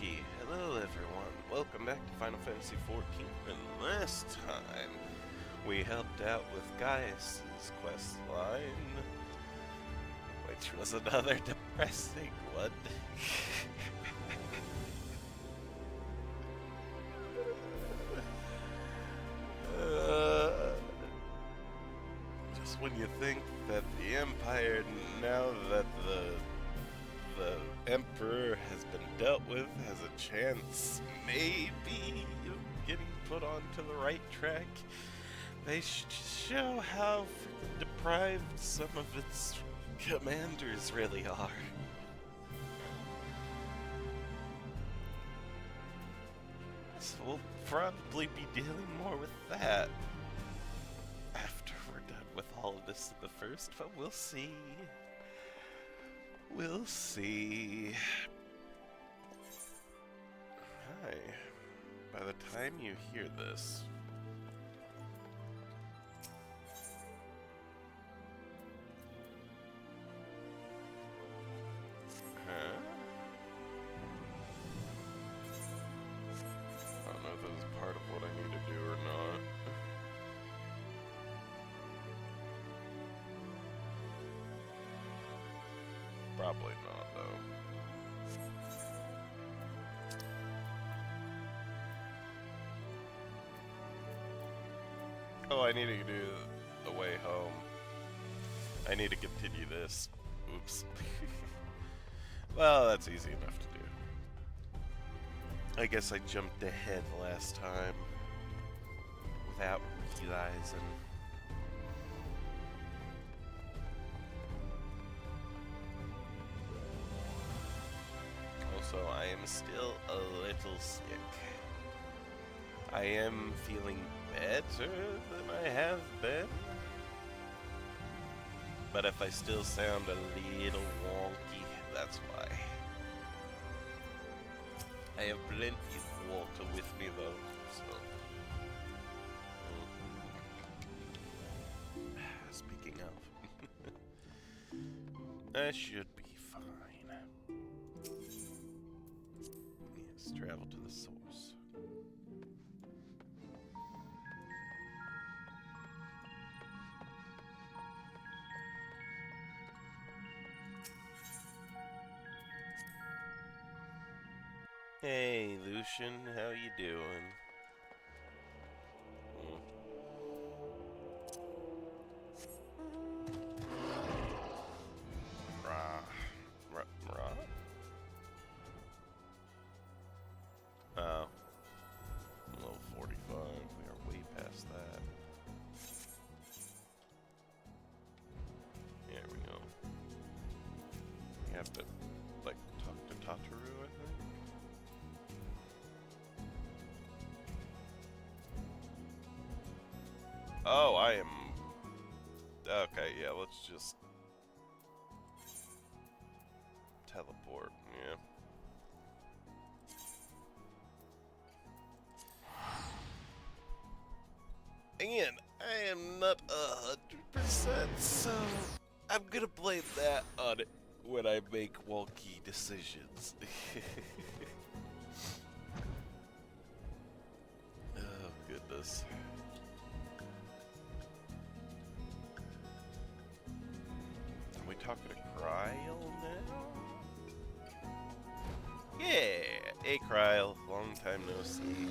Hello everyone, welcome back to Final Fantasy XIV, and last time we helped out with Gaius's quest line, which was another depressing one. Just when you think that the Empire, now that the Emperor has been dealt with, has a chance maybe of getting put onto the right track, they show how freaking deprived some of its commanders really are. So we'll probably be dealing more with that after we're done with all of this in the first, but we'll see. We'll see. Hi. By the time you hear this, huh? I don't know if this is part of what I need to do or not. Probably not, though. Oh, I need to do the way home. I need to continue this. Oops. Well, that's easy enough to do. I guess I jumped ahead last time without realizing. Also, I am still a little sick. I am feeling better than I have been. But if I still sound a little wonky, that's why. I have plenty of water with me though, so. Speaking of, I should be fine. Yes, travel to the source. Hey, Lucian, how you doing? Rah. Rah? Oh. Level 45. We are way past that. There we go. We have to, like, talk to Tataru, I think? Oh, I am... Okay, yeah, let's just... teleport, yeah. And I am not 100%, so I'm gonna blame that on it when I make wonky decisions. Oh, goodness. Are we talking to Kryl now? Yeah! Hey, Kryl. Long time no see.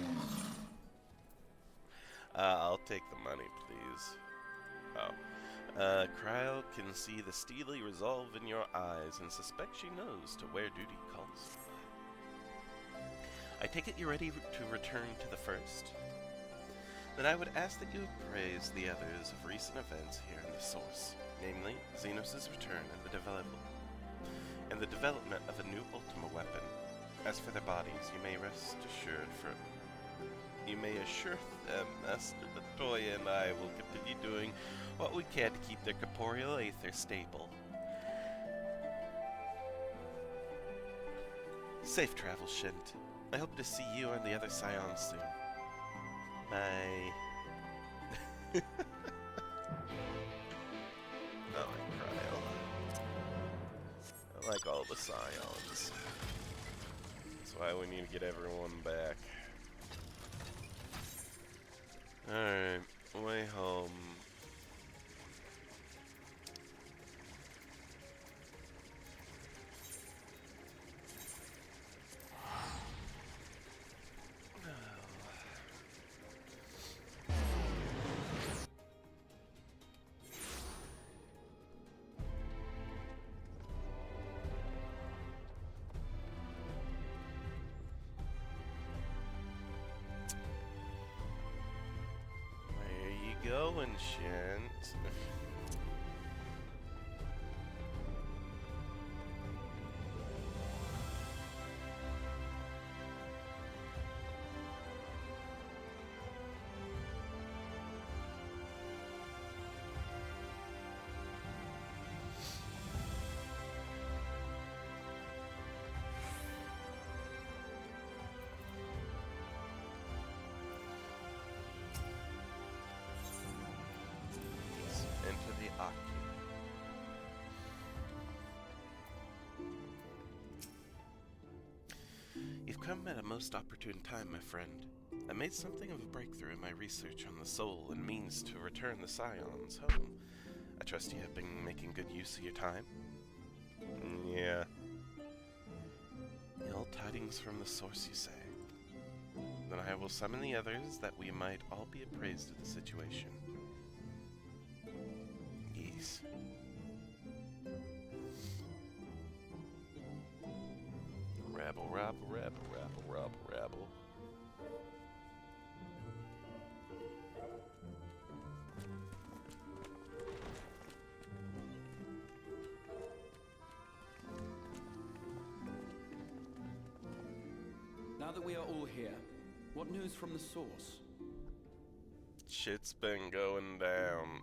I'll take the money, please. Oh. Kryl can see the steely resolve in your eyes and suspect she knows to where duty calls. I take it you're ready to return to the first? Then I would ask that you appraise the others of recent events here in the source, namely, Xenos' return and the development of a new Ultima weapon. As for their bodies, you may assure them Master Latoya and I will continue doing what we can to keep their corporeal aether stable. Safe travel, Shint. I hope to see you and the other Scions soon. Bye. Oh, Kryl. I like all the Scions. That's why we need to get everyone back. Alright, way home. Going, Shant. Enter the Aki. You've come at a most opportune time, my friend. I made something of a breakthrough in my research on the soul and means to return the Scions home. I trust you have been making good use of your time? Yeah. Ill tidings from the source, you say? Then I will summon the others that we might all be appraised of the situation. Yes. Rabble, rabble, rabble, rabble, rabble, rabble. Now that we are all here, what news from the source? Shit's been going down.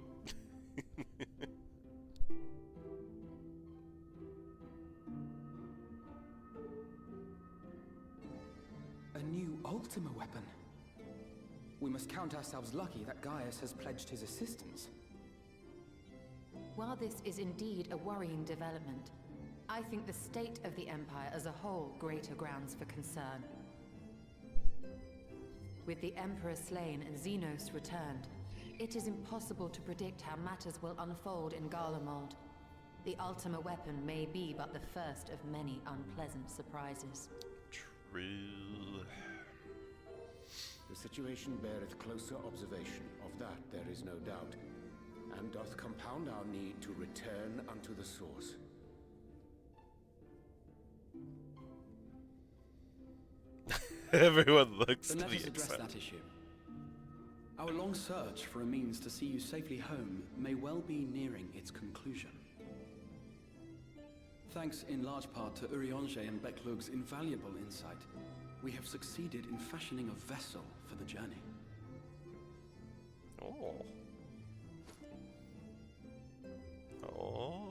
A new Ultima weapon. We must count ourselves lucky that Gaius has pledged his assistance. While this is indeed a worrying development, I think the state of the Empire as a whole greater grounds for concern. With the Emperor slain and Xenos returned, it is impossible to predict how matters will unfold in Garlemald. The Ultima weapon may be but the first of many unpleasant surprises. True. The situation beareth closer observation, of that there is no doubt, and doth compound our need to return unto the source. Everyone looks Then to let the us address XIV. that issue. Our long search for a means to see you safely home may well be nearing its conclusion. Thanks in large part to Urianger and Beklug's invaluable insight, we have succeeded in fashioning a vessel for the journey. Oh. Oh.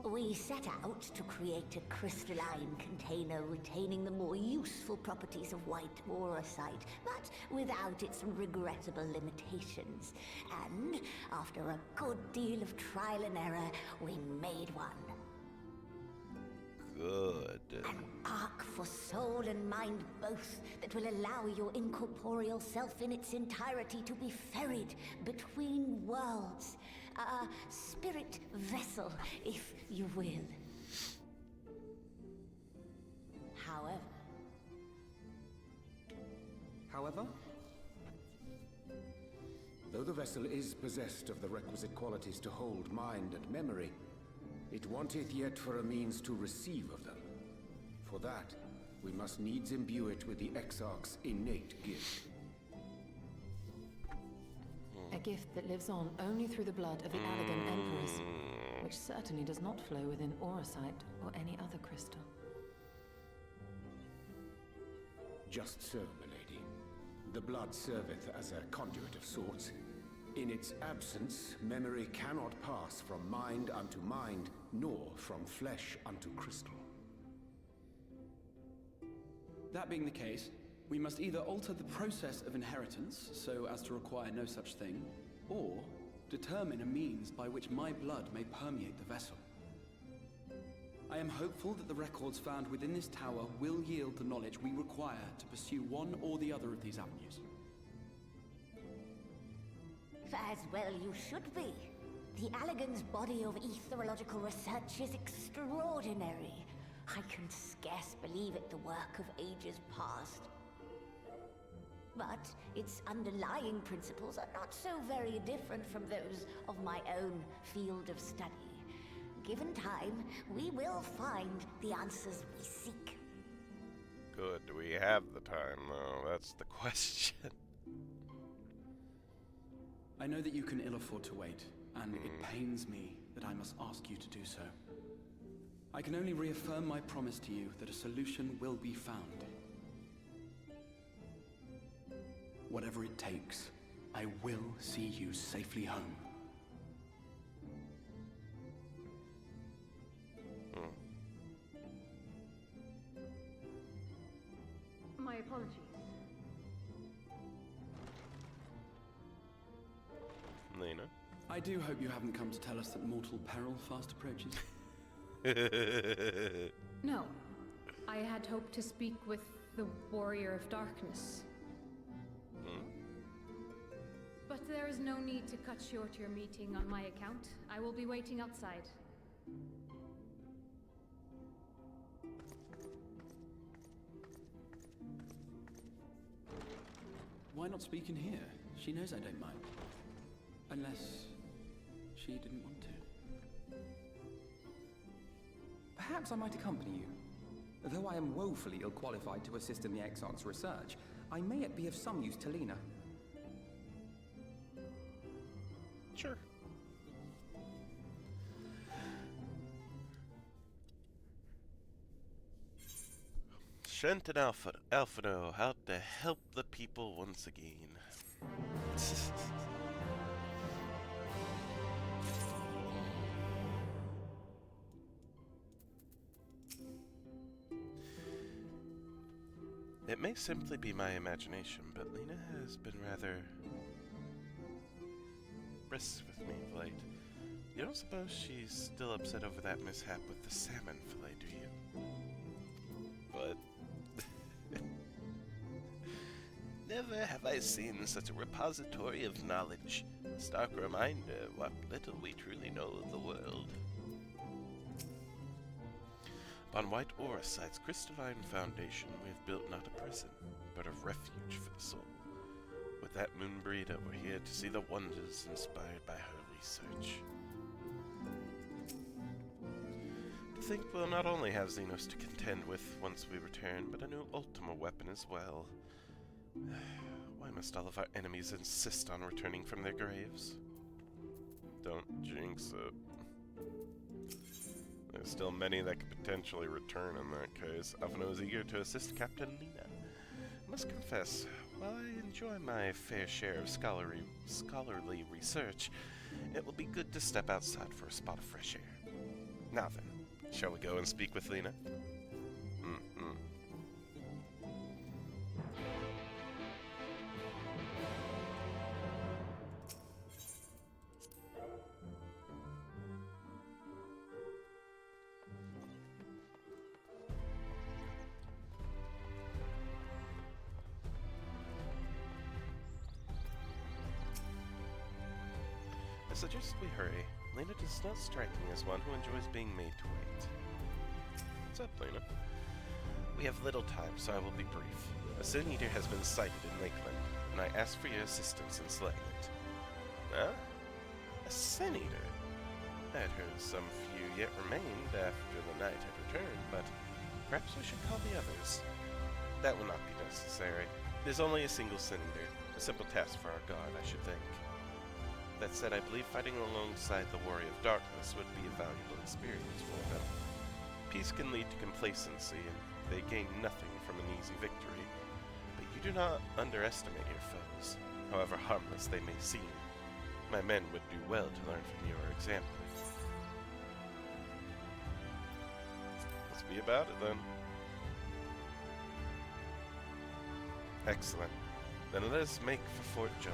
We set out to create a crystalline container retaining the more useful properties of white aurosite, but without its regrettable limitations. And after a good deal of trial and error, we made one. Good. An ark for soul and mind both, that will allow your incorporeal self in its entirety to be ferried between worlds. A spirit vessel, if you will. However? Though the vessel is possessed of the requisite qualities to hold mind and memory, it wanteth yet for a means to receive of them. For that, we must needs imbue it with the Exarch's innate gift. A gift that lives on only through the blood of the Allegan Emperors, which certainly does not flow within aurosite or any other crystal. Just so, milady. The blood serveth as a conduit of sorts. In its absence, memory cannot pass from mind unto mind, nor from flesh unto crystal. That being the case, we must either alter the process of inheritance so as to require no such thing, or determine a means by which my blood may permeate the vessel. I am hopeful that the records found within this tower will yield the knowledge we require to pursue one or the other of these avenues. As well you should be. The Allagan's body of etherological research is extraordinary. I can scarce believe it the work of ages past. But its underlying principles are not so very different from those of my own field of study. Given time, we will find the answers we seek. Good. Do we have the time, though? That's the question. I know that you can ill afford to wait, and it pains me that I must ask you to do so. I can only reaffirm my promise to you that a solution will be found. Whatever it takes, I will see you safely home. My apologies. Lena? I do hope you haven't come to tell us that mortal peril fast approaches. No. I had hoped to speak with the Warrior of Darkness. But there is no need to cut short your meeting on my account. I will be waiting outside. Why not speak in here? She knows I don't mind. Unless she didn't want to. Perhaps I might accompany you. Though I am woefully ill-qualified to assist in the XIV's research, I may yet be of some use to Lena. Sure. Shent and Alpha know how to help the people once again. It may simply be my imagination, but Lena has been rather brisk with me of late. You don't suppose she's still upset over that mishap with the salmon fillet, do you? But never have I seen such a repository of knowledge. A stark reminder what little we truly know of the world. Upon White Aura Site's crystalline foundation, we have built not a prison, but a refuge for the soul. With that Moonbreeder, we're here to see the wonders inspired by her research. To think we'll not only have Xenos to contend with once we return, but a new Ultima weapon as well. Why must all of our enemies insist on returning from their graves? Don't jinx it. There's still many that could potentially return in that case. Avno is eager to assist Captain Lena. I must confess, while I enjoy my fair share of scholarly research, it will be good to step outside for a spot of fresh air. Now then, shall we go and speak with Lena? I suggest we hurry. Lena does not strike me as one who enjoys being made to wait. What's up, Lena? We have little time, so I will be brief. A Sin Eater has been sighted in Lakeland, and I ask for your assistance in slaying it. Huh? A Sin Eater? I had heard some few yet remained after the night had returned, but perhaps we should call the others. That will not be necessary. It is only a single Sin Eater. A simple task for our guard, I should think. That said, I believe fighting alongside the Warrior of Darkness would be a valuable experience for them. Peace can lead to complacency, and they gain nothing from an easy victory. But you do not underestimate your foes, however harmless they may seem. My men would do well to learn from your example. Let's be about it, then. Excellent. Then let us make for Fort John.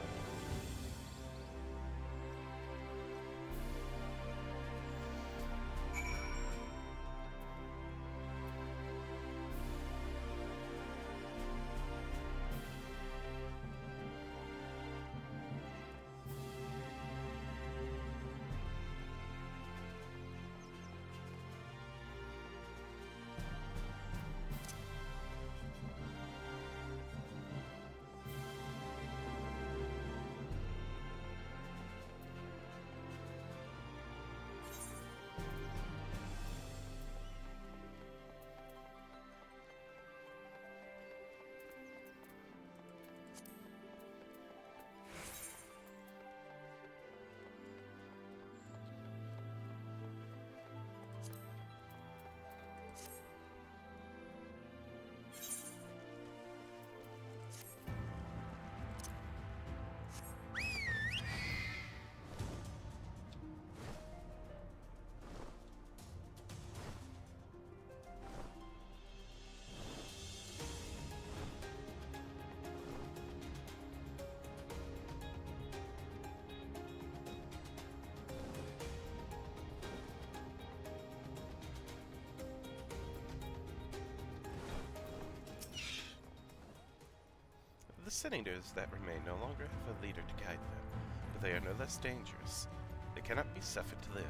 senators that remain no longer have a leader to guide them, but they are no less dangerous. They cannot be suffered to live.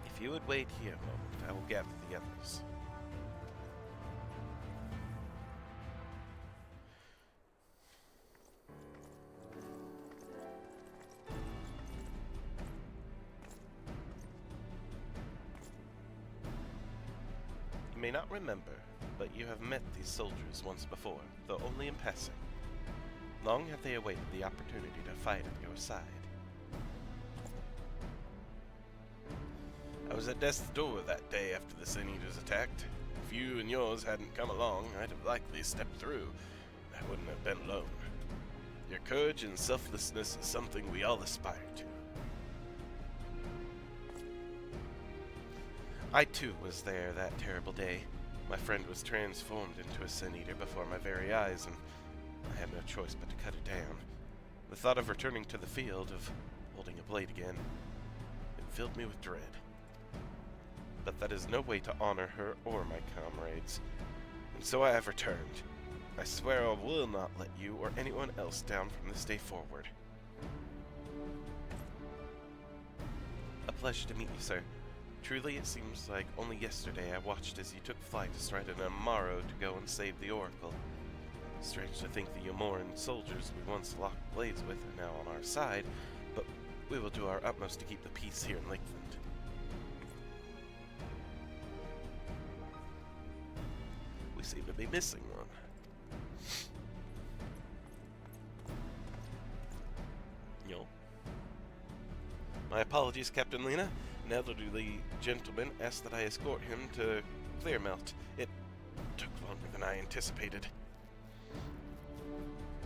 If you would wait here a moment, I will gather the others. You may not remember, but you have met these soldiers once before, though only in passing. Long have they awaited the opportunity to fight at your side. I was at death's door that day after the Sin Eaters attacked. If you and yours hadn't come along, I'd have likely stepped through. I wouldn't have been alone. Your courage and selflessness is something we all aspire to. I too was there that terrible day. My friend was transformed into a Sin Eater before my very eyes, and I had no choice but to cut it down. The thought of returning to the field, of holding a blade again, it filled me with dread. But that is no way to honor her or my comrades, and so I have returned. I swear I will not let you or anyone else down from this day forward. A pleasure to meet you, sir. Truly, it seems like only yesterday I watched as you took flight astride an Amaro to go and save the Oracle. Strange to think the Yomoran soldiers we once locked blades with are now on our side, but we will do our utmost to keep the peace here in Lakeland. We seem to be missing one. Yo. My apologies, Captain Lena. An elderly gentleman asked that I escort him to Clearmelt. It took longer than I anticipated.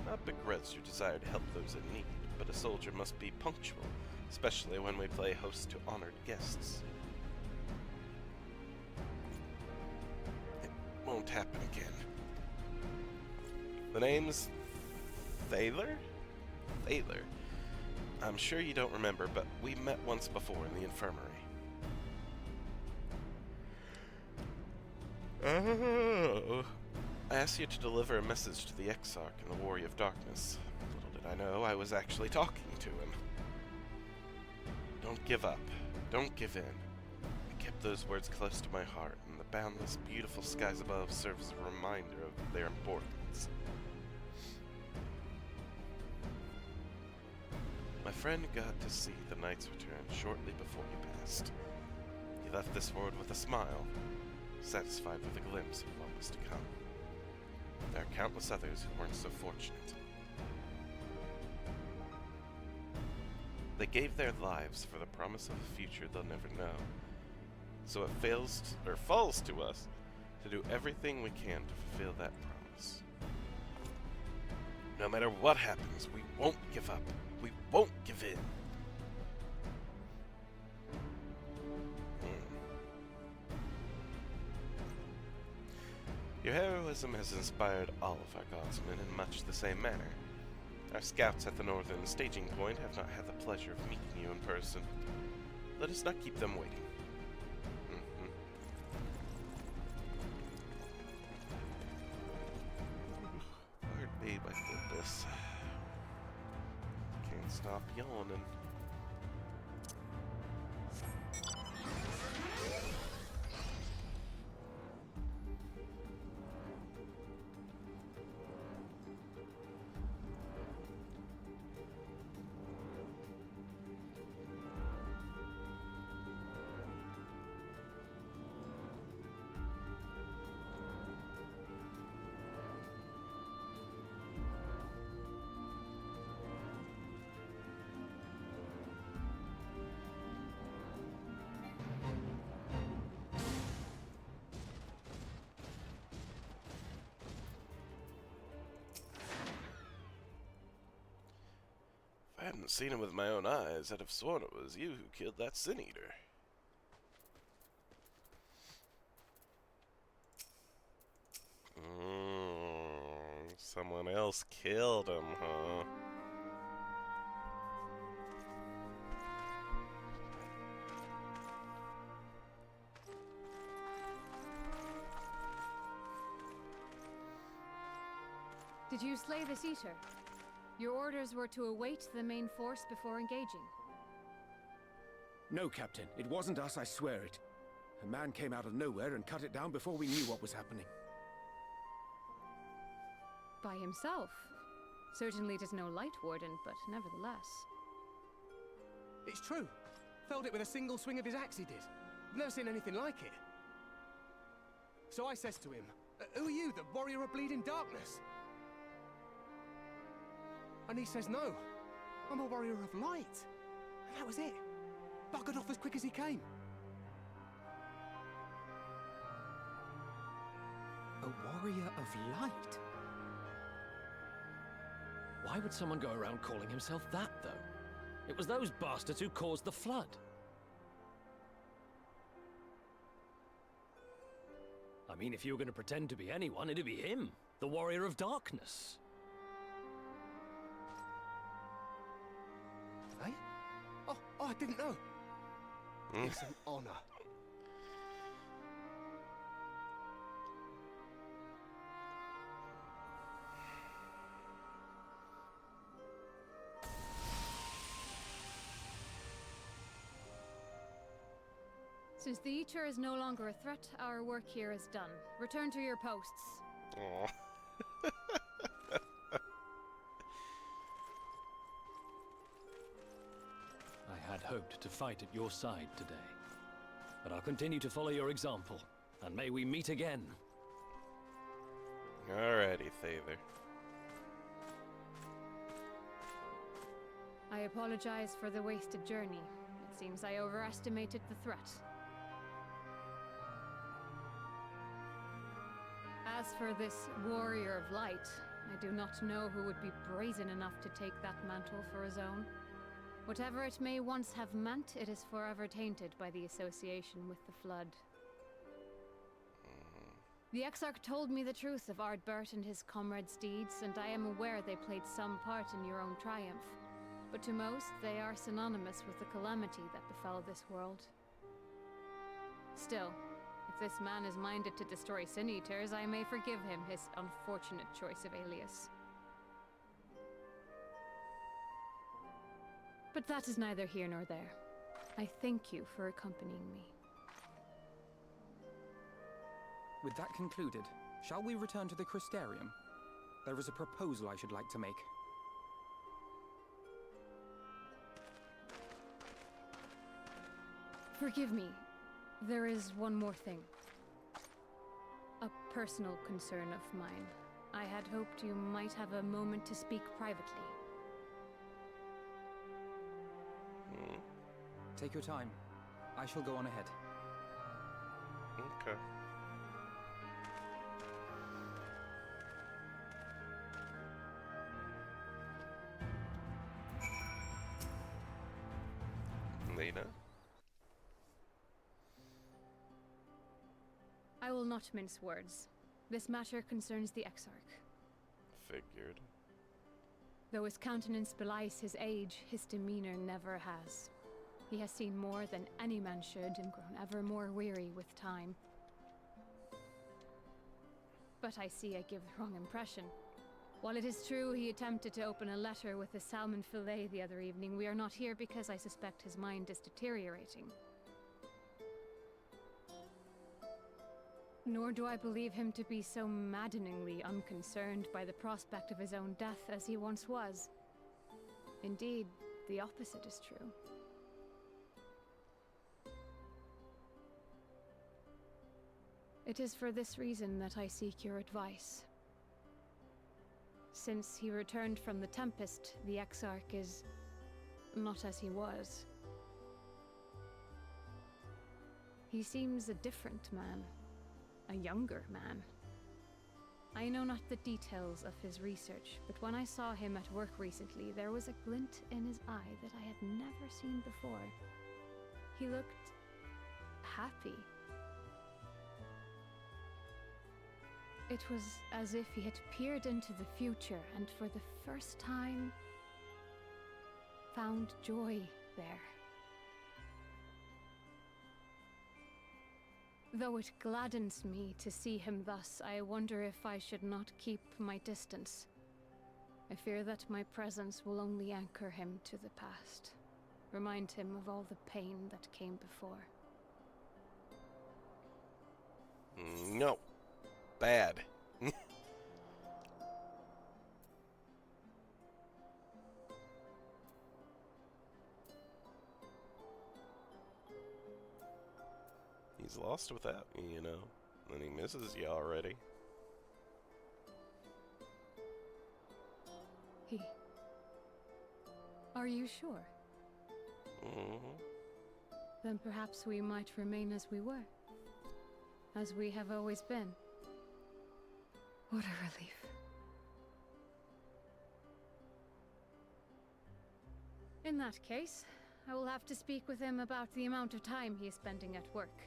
Not begrudge your desire to help those in need, but a soldier must be punctual, especially when we play host to honored guests. It won't happen again. The name's Thaler? Thaler. I'm sure you don't remember, but we met once before in the infirmary. Oh. I asked you to deliver a message to the Exarch and the Warrior of Darkness. Little did I know I was actually talking to him. Don't give up. Don't give in. I kept those words close to my heart, and the boundless, beautiful skies above serve as a reminder of their importance. My friend got to see the Knight's return shortly before you passed. He left this world with a smile, satisfied with a glimpse of what was to come. There are countless others who weren't so fortunate. They gave their lives for the promise of a future they'll never know. So it falls to us to do everything we can to fulfill that promise. No matter what happens, we won't give up. We won't give in. Your heroism has inspired all of our guardsmen in much the same manner. Our scouts at the northern staging point have not had the pleasure of meeting you in person. Let us not keep them waiting. Pardon me, my goodness. Can't stop yawning. If I hadn't seen him with my own eyes, I'd have sworn it was you who killed that Sin Eater. Someone else killed him, huh? Did you slay this eater? Your orders were to await the main force before engaging. No, Captain. It wasn't us, I swear it. A man came out of nowhere and cut it down before we knew what was happening. By himself? Certainly it is no light warden, but nevertheless. It's true. Felled it with a single swing of his axe, he did. I've never seen anything like it. So I says to him, who are you, the warrior of bleeding darkness? And he says, no, I'm a warrior of light. And that was it. Buggered off as quick as he came. A warrior of light? Why would someone go around calling himself that, though? It was those bastards who caused the flood. I mean, if you were going to pretend to be anyone, it'd be him, the warrior of darkness. Eh? Oh, I didn't know. It's an honor. Since the Eater is no longer a threat, our work here is done. Return to your posts. Aw. I had hoped to fight at your side today, but I'll continue to follow your example, and may we meet again. Alrighty, Thaver. I apologize for the wasted journey. It seems I overestimated the threat. As for this warrior of light, I do not know who would be brazen enough to take that mantle for his own. Whatever it may once have meant, it is forever tainted by the association with the Flood. The Exarch told me the truth of Ardbert and his comrades' deeds, and I am aware they played some part in your own triumph. But to most, they are synonymous with the calamity that befell this world. Still, if this man is minded to destroy Sin Eaters, I may forgive him his unfortunate choice of alias. But that is neither here nor there. I thank you for accompanying me. With that concluded, shall we return to the Crystarium? There is a proposal I should like to make. Forgive me. There is one more thing. A personal concern of mine. I had hoped you might have a moment to speak privately. Take your time. I shall go on ahead. Okay. Lena? I will not mince words. This matter concerns the Exarch. Figured. Though his countenance belies his age, his demeanor never has. He has seen more than any man should and grown ever more weary with time. But I see I give the wrong impression. While it is true he attempted to open a letter with a salmon fillet the other evening, we are not here because I suspect his mind is deteriorating. Nor do I believe him to be so maddeningly unconcerned by the prospect of his own death as he once was. Indeed, the opposite is true. It is for this reason that I seek your advice. Since he returned from the Tempest, the Exarch is not as he was. He seems a different man. A younger man. I know not the details of his research, but when I saw him at work recently, there was a glint in his eye that I had never seen before. He looked happy. It was as if he had peered into the future and for the first time found joy there. Though it gladdens me to see him thus, I wonder if I should not keep my distance. I fear that my presence will only anchor him to the past. Remind him of all the pain that came before. No. Bad. He's lost without you, you know. And he misses you already. He... Are you sure? Mm-hmm. Then perhaps we might remain as we were. As we have always been. What a relief. In that case, I will have to speak with him about the amount of time he is spending at work.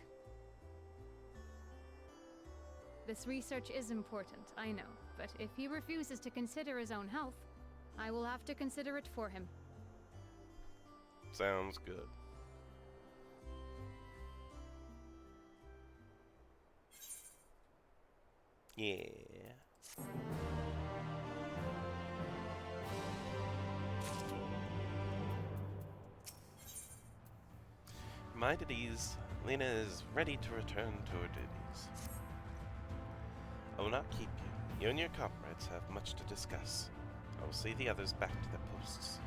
This research is important, I know, but if he refuses to consider his own health, I will have to consider it for him. Sounds good. Yeah. Mind at ease, Lena is ready to return to her duties. I will not keep you. You and your comrades have much to discuss. I will see the others back to their posts.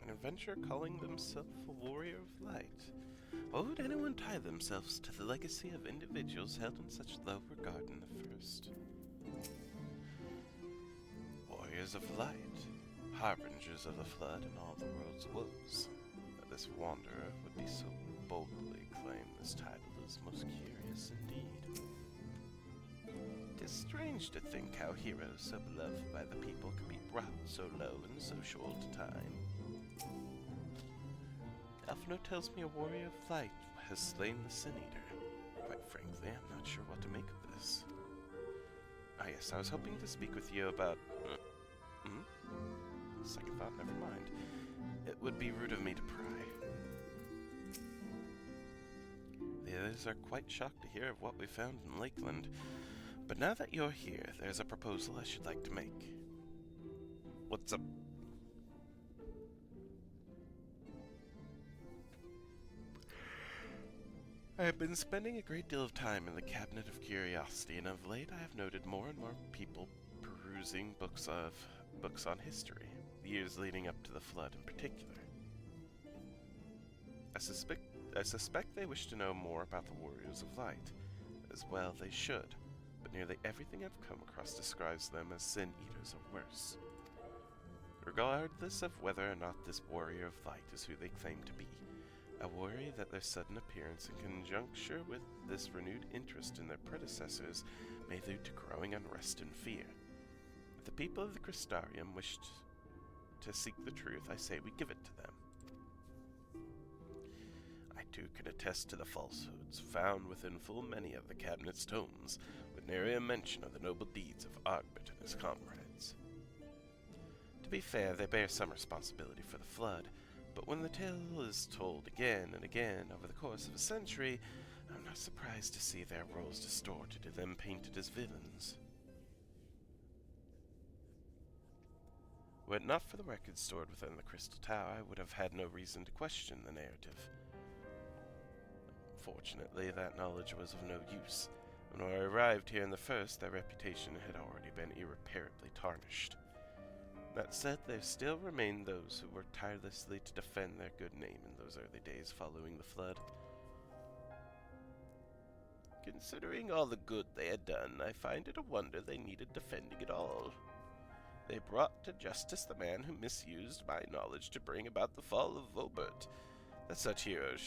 An adventurer calling themselves a warrior of light. Why would anyone tie themselves to the legacy of individuals held in such low regard in the first? Warriors of light, harbingers of the flood and all the world's woes. That this wanderer would be so boldly claim this title is most curious indeed. It is strange to think how heroes so beloved by the people can be brought so low in so short a time. Alphino tells me a warrior of light has slain the Sin Eater. Quite frankly, I'm not sure what to make of this. Ah yes, I was hoping to speak with you about... Second thought, never mind. It would be rude of me to pry. The others are quite shocked to hear of what we found in Lakeland. But now that you're here, there's a proposal I should like to make. What's up? I have been spending a great deal of time in the Cabinet of Curiosity, and of late I have noted more and more people perusing books on history, the years leading up to the Flood in particular. I suspect they wish to know more about the Warriors of Light. As well they should, but nearly everything I've come across describes them as sin eaters or worse. Regardless of whether or not this Warrior of Light is who they claim to be, I worry that their sudden appearance in conjuncture with this renewed interest in their predecessors may lead to growing unrest and fear. If the people of the Crystarium wished to seek the truth, I say we give it to them. I too can attest to the falsehoods found within full many of the cabinet's tomes, with nary a mention of the noble deeds of Argbert and his comrades. To be fair, they bear some responsibility for the flood, but when the tale is told again and again over the course of a century, I'm not surprised to see their roles distorted and them painted as villains. Were it not for the records stored within the Crystal Tower, I would have had no reason to question the narrative. Fortunately, that knowledge was of no use. When I arrived here in the first, their reputation had already been irreparably tarnished. That said, there still remained those who worked tirelessly to defend their good name in those early days following the flood. Considering all the good they had done, I find it a wonder they needed defending at all. They brought to justice the man who misused my knowledge to bring about the fall of Vobert. That such heroes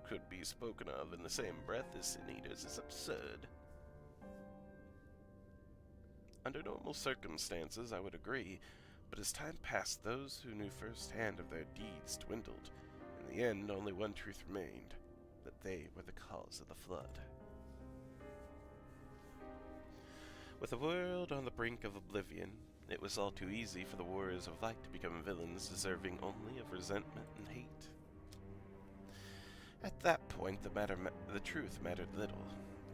could be spoken of in the same breath as sin eaters is absurd. Under normal circumstances, I would agree, but as time passed, those who knew firsthand of their deeds dwindled. In the end, only one truth remained, that they were the cause of the flood. With the world on the brink of oblivion, it was all too easy for the Warriors of Light to become villains deserving only of resentment and hate. At that point, the truth mattered little.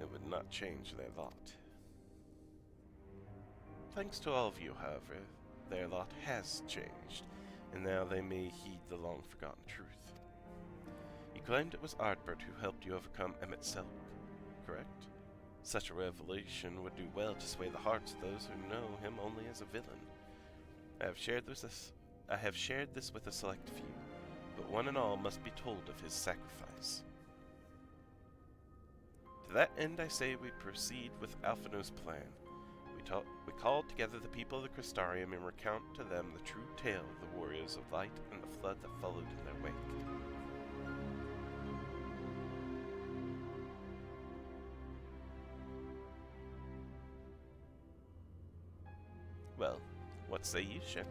It would not change their lot. Thanks to all of you, however, their lot has changed, and now they may heed the long-forgotten truth. You claimed it was Ardbert who helped you overcome Emmett Selk, correct? Such a revelation would do well to sway the hearts of those who know him only as a villain. I have shared this with a select few, but one and all must be told of his sacrifice. To that end, I say we proceed with Alphino's plan. We call together the people of the Crystarium and recount to them the true tale of the Warriors of Light and the flood that followed in their wake. Well, what say you, Shent?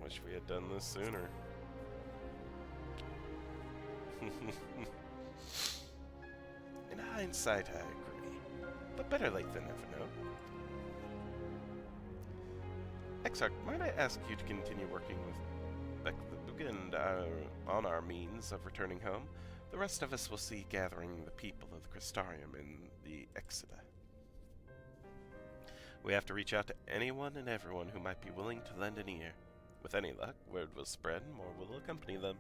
Wish we had done this sooner. In hindsight, I agree. But better late than never, no? Exarch, might I ask you to continue working with Beckthug and on our means of returning home? The rest of us will see gathering the people of the Crystarium in the XIV. We have to reach out to anyone and everyone who might be willing to lend an ear. With any luck, word will spread and more will accompany them.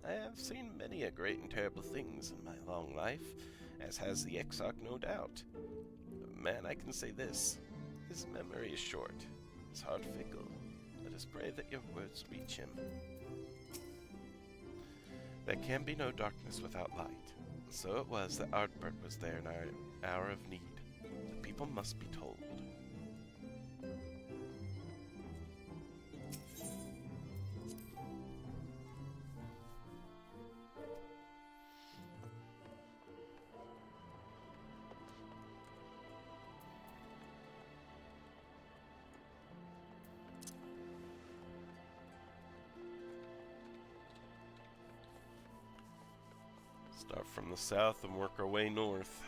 I have seen many a great and terrible things in my long life, as has the Exarch, no doubt. Man, I can say this. His memory is short, his heart fickle. Let us pray that your words reach him. There can be no darkness without light. So it was that Ardbert was there in our hour of need. The people must be told. Start from the south and work our way north.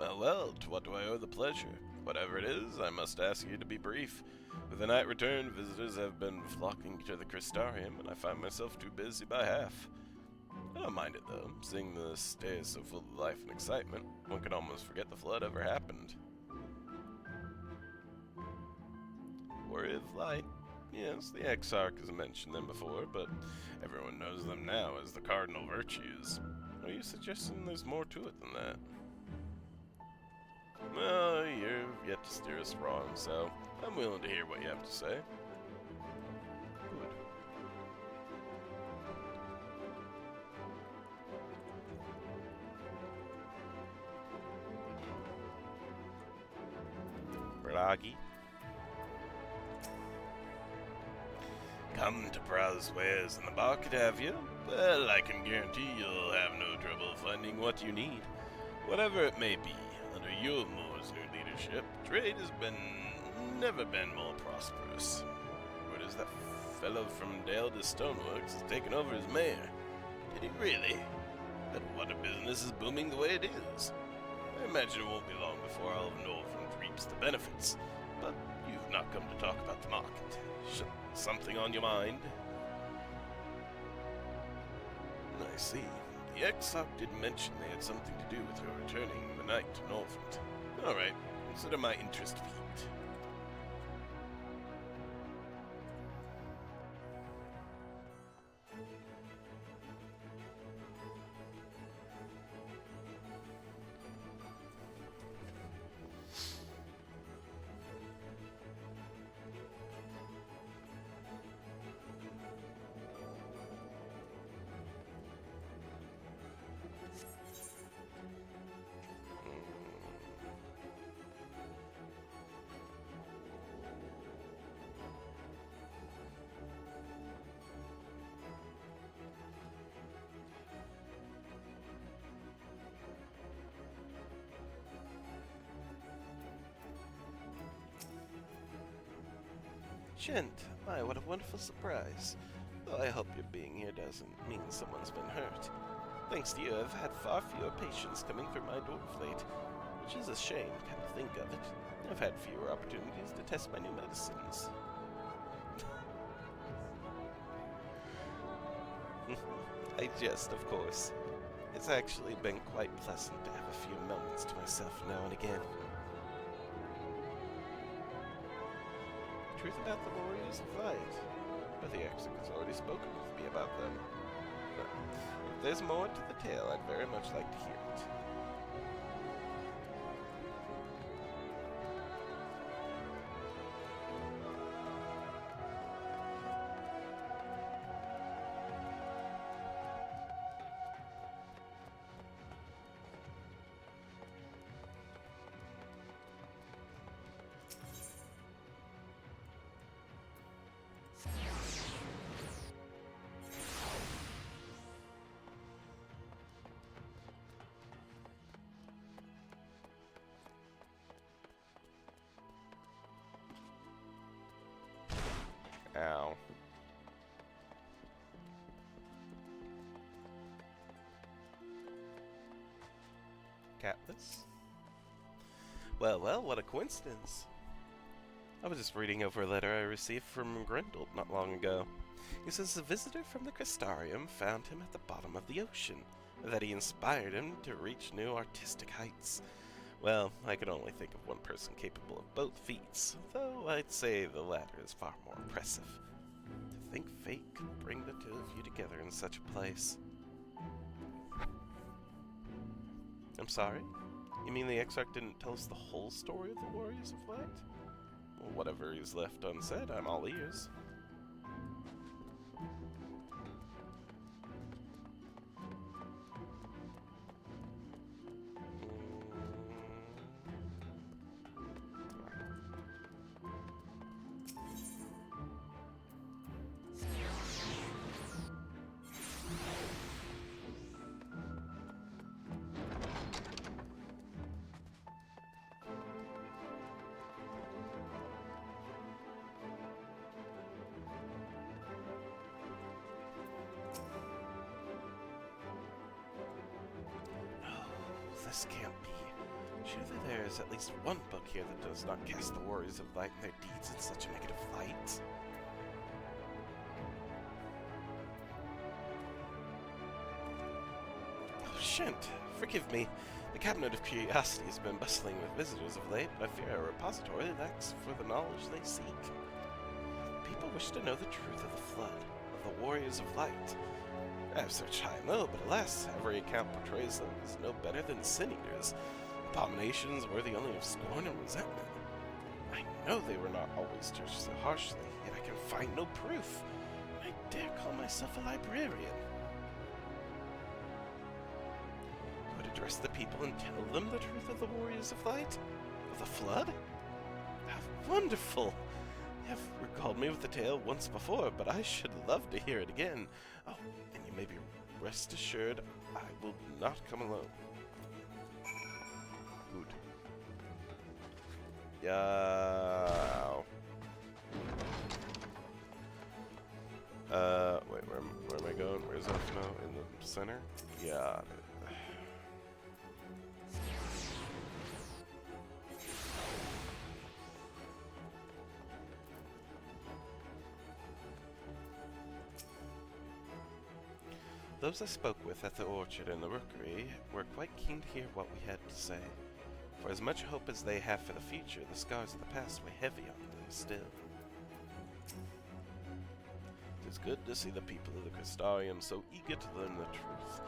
Well, well, to what do I owe the pleasure? Whatever it is, I must ask you to be brief. With the night return, visitors have been flocking to the Crystarium, and I find myself too busy by half. I don't mind it, though. Seeing the stay is so full of life and excitement, one could almost forget the flood ever happened. Warrior of Light. Yes, the Exarch has mentioned them before, but everyone knows them now as the cardinal virtues. Are you suggesting there's more to it than that? Well, you've yet to steer us wrong, so I'm willing to hear what you have to say. Good. Bragi. Come to browse wares in the market, have you? Well, I can guarantee you'll have no trouble finding what you need. Whatever it may be, under Yulmore's new leadership, trade has never been more prosperous. Word is that fellow from Dale to Stoneworks has taken over as mayor. Did he really? That water business is booming the way it is. I imagine it won't be long before all of Northland reaps the benefits. But you've not come to talk about the market. Something on your mind? I see. The Exarch did mention they had something to do with your returning the night to Northland. Alright, consider my interest piqued. Gent, my, what a wonderful surprise. Though I hope your being here doesn't mean someone's been hurt. Thanks to you, I've had far fewer patients coming through my door of late, which is a shame, come to think of it. I've had fewer opportunities to test my new medicines. I jest, of course. It's actually been quite pleasant to have a few moments to myself now and again. Truth about the Warriors of Light. But the Exarch has already spoken with me about them. But if there's more to the tale, I'd very much like to hear it. Ow. Catless? Well, well, what a coincidence. I was just reading over a letter I received from Grendel not long ago. He says a visitor from the Crystarium found him at the bottom of the ocean, and that he inspired him to reach new artistic heights. Well, I can only think of one person capable of both feats, though I'd say the latter is far more impressive. To think fate could bring the two of you together in such a place. I'm sorry? You mean the Exarch didn't tell us the whole story of the Warriors of Light? Well, whatever he's left unsaid, I'm all ears. This can't be. Surely there is at least one book here that does not cast the warriors of light and their deeds in such a negative light. Oh, Shent, forgive me. The Cabinet of Curiosity has been bustling with visitors of late, but I fear our repository lacks for the knowledge they seek. People wish to know the truth of the Flood, of the warriors of light. I have searched high and low, but alas, every account portrays them as no better than sin-eaters, abominations worthy only of scorn and resentment. I know they were not always judged so harshly, yet I can find no proof. I dare call myself a librarian. I would address the people and tell them the truth of the warriors of light? Of the Flood? How wonderful! You have recalled me with the tale once before, but I should love to hear it again. Oh, and you may be rest assured I will not come alone. Good. Yow. Wait, where am I going? Where's Elfno? In the center? Got it. Those I spoke with at the orchard and the rookery were quite keen to hear what we had to say. For as much hope as they have for the future, the scars of the past weigh heavy on them still. It is good to see the people of the Crystarium so eager to learn the truth.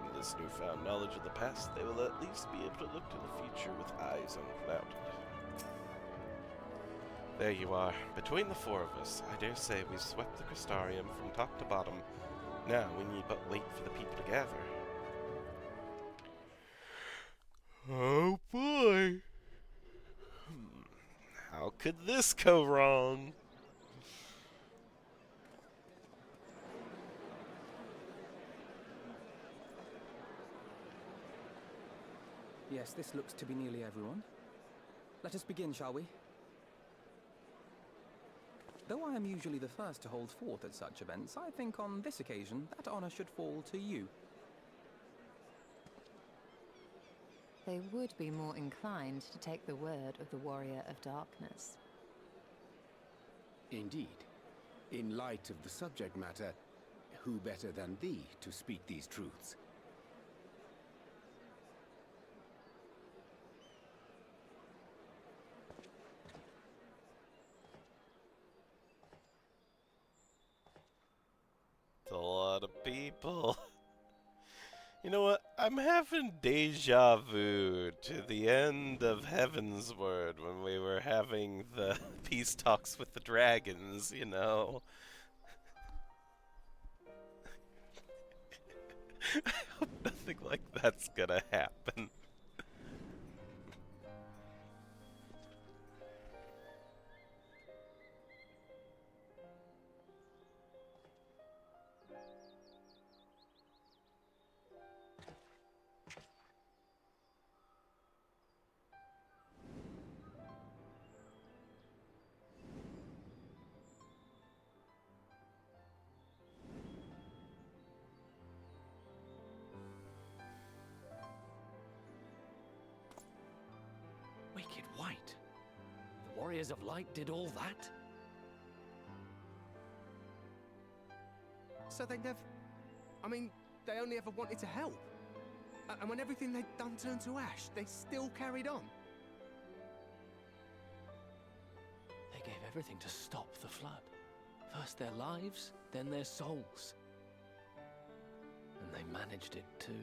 In this newfound knowledge of the past, they will at least be able to look to the future with eyes unclouded. There you are. Between the four of us, I dare say we've swept the Crystarium from top to bottom. Now we need but wait for the people to gather. Oh boy! How could this go wrong? Yes, this looks to be nearly everyone. Let us begin, shall we? Though I am usually the first to hold forth at such events, I think on this occasion that honor should fall to you. They would be more inclined to take the word of the Warrior of Darkness. Indeed. In light of the subject matter, who better than thee to speak these truths? It's a lot of people. You know what? I'm having deja vu to the end of Heaven's Word when we were having the peace talks with the dragons, you know. I hope nothing like that's gonna happen. Wicked White? The Warriors of Light did all that? So they never... I mean, they only ever wanted to help. And when everything they'd done turned to ash, they still carried on. They gave everything to stop the Flood. First their lives, then their souls. And they managed it too,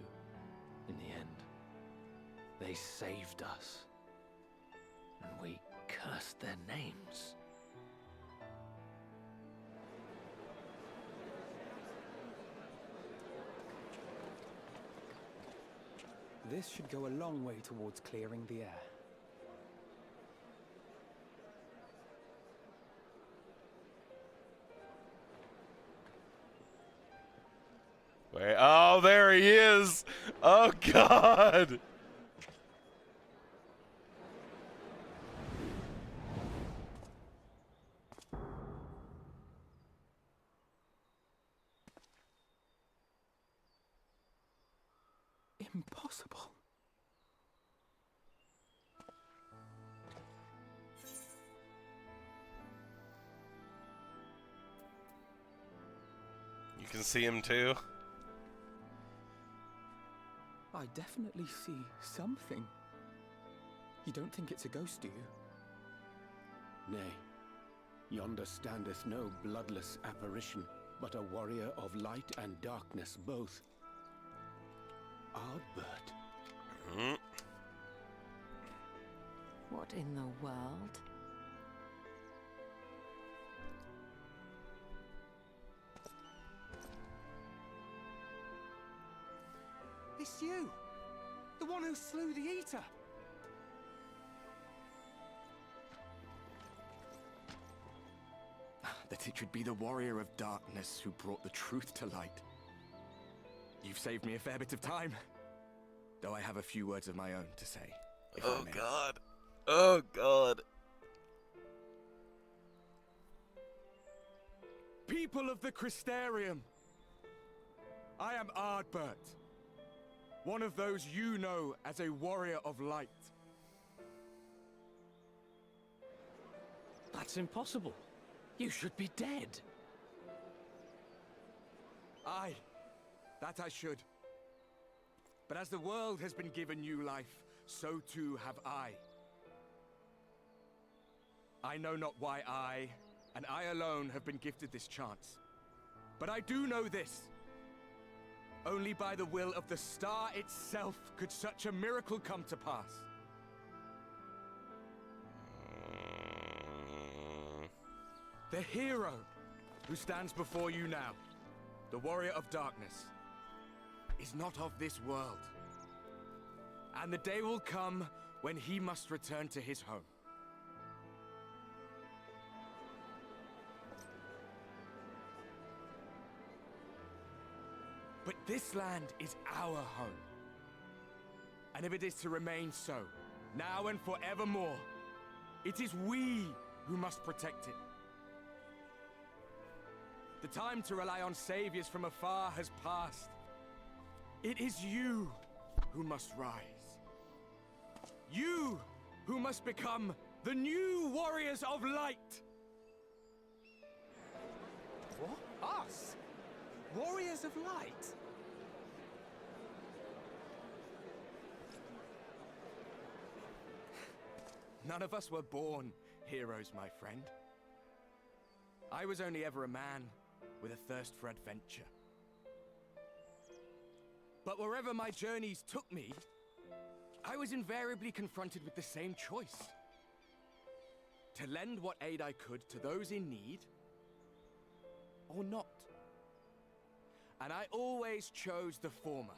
in the end. They saved us. And we cursed their names. This should go a long way towards clearing the air. Wait, oh, there he is! Oh, God! Impossible. can see him too. I definitely see something. You don't think it's a ghost, do you? Nay, yonder standeth no bloodless apparition, but a warrior of light and darkness both. Ardbert. What in the world? It's you! The one who slew the Eater! That it should be the warrior of darkness who brought the truth to light. You've saved me a fair bit of time. Though I have a few words of my own to say. Oh god. Oh god. People of the Crystarium! I am Ardbert. One of those you know as a warrior of light. That's impossible. You should be dead. Aye, that I should. But as the world has been given new life, so too have I. I know not why I, and I alone, have been gifted this chance. But I do know this. Only by the will of the star itself could such a miracle come to pass. The hero who stands before you now, the warrior of darkness, is not of this world. And the day will come when he must return to his home. But this land is our home. And if it is to remain so, now and forevermore, it is we who must protect it. The time to rely on saviors from afar has passed. It is you who must rise. You who must become the new warriors of light. What? Us? Warriors of light? None of us were born heroes, my friend. I was only ever a man with a thirst for adventure. But wherever my journeys took me, I was invariably confronted with the same choice. To lend what aid I could to those in need, or not. And I always chose the former.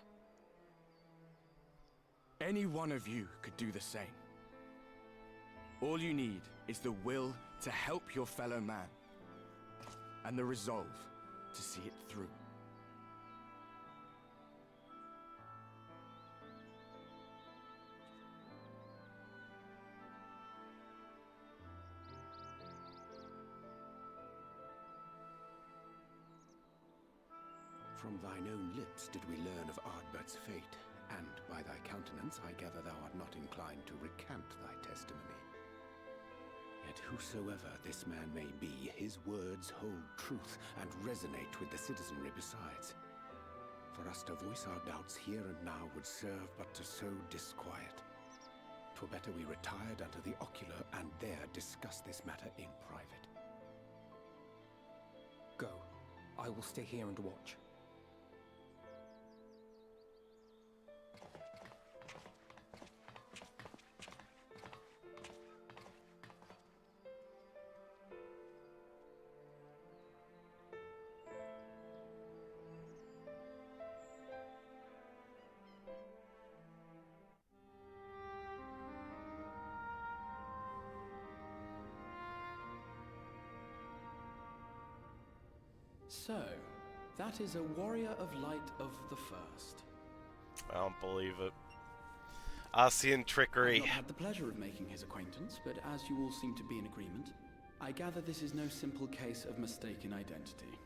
Any one of you could do the same. All you need is the will to help your fellow man, and the resolve to see it through. From thine own lips did we learn of Ardbert's fate, and by thy countenance I gather thou art not inclined to recant thy testimony. Yet whosoever this man may be, his words hold truth and resonate with the citizenry besides. For us to voice our doubts here and now would serve but to sow disquiet. 'Twere better we retired under the ocular and there discuss this matter in private. Go. I will stay here and watch. So, that is a warrior of light of the first. I don't believe it. Ossian trickery. I've not had the pleasure of making his acquaintance, but as you all seem to be in agreement, I gather this is no simple case of mistaken identity.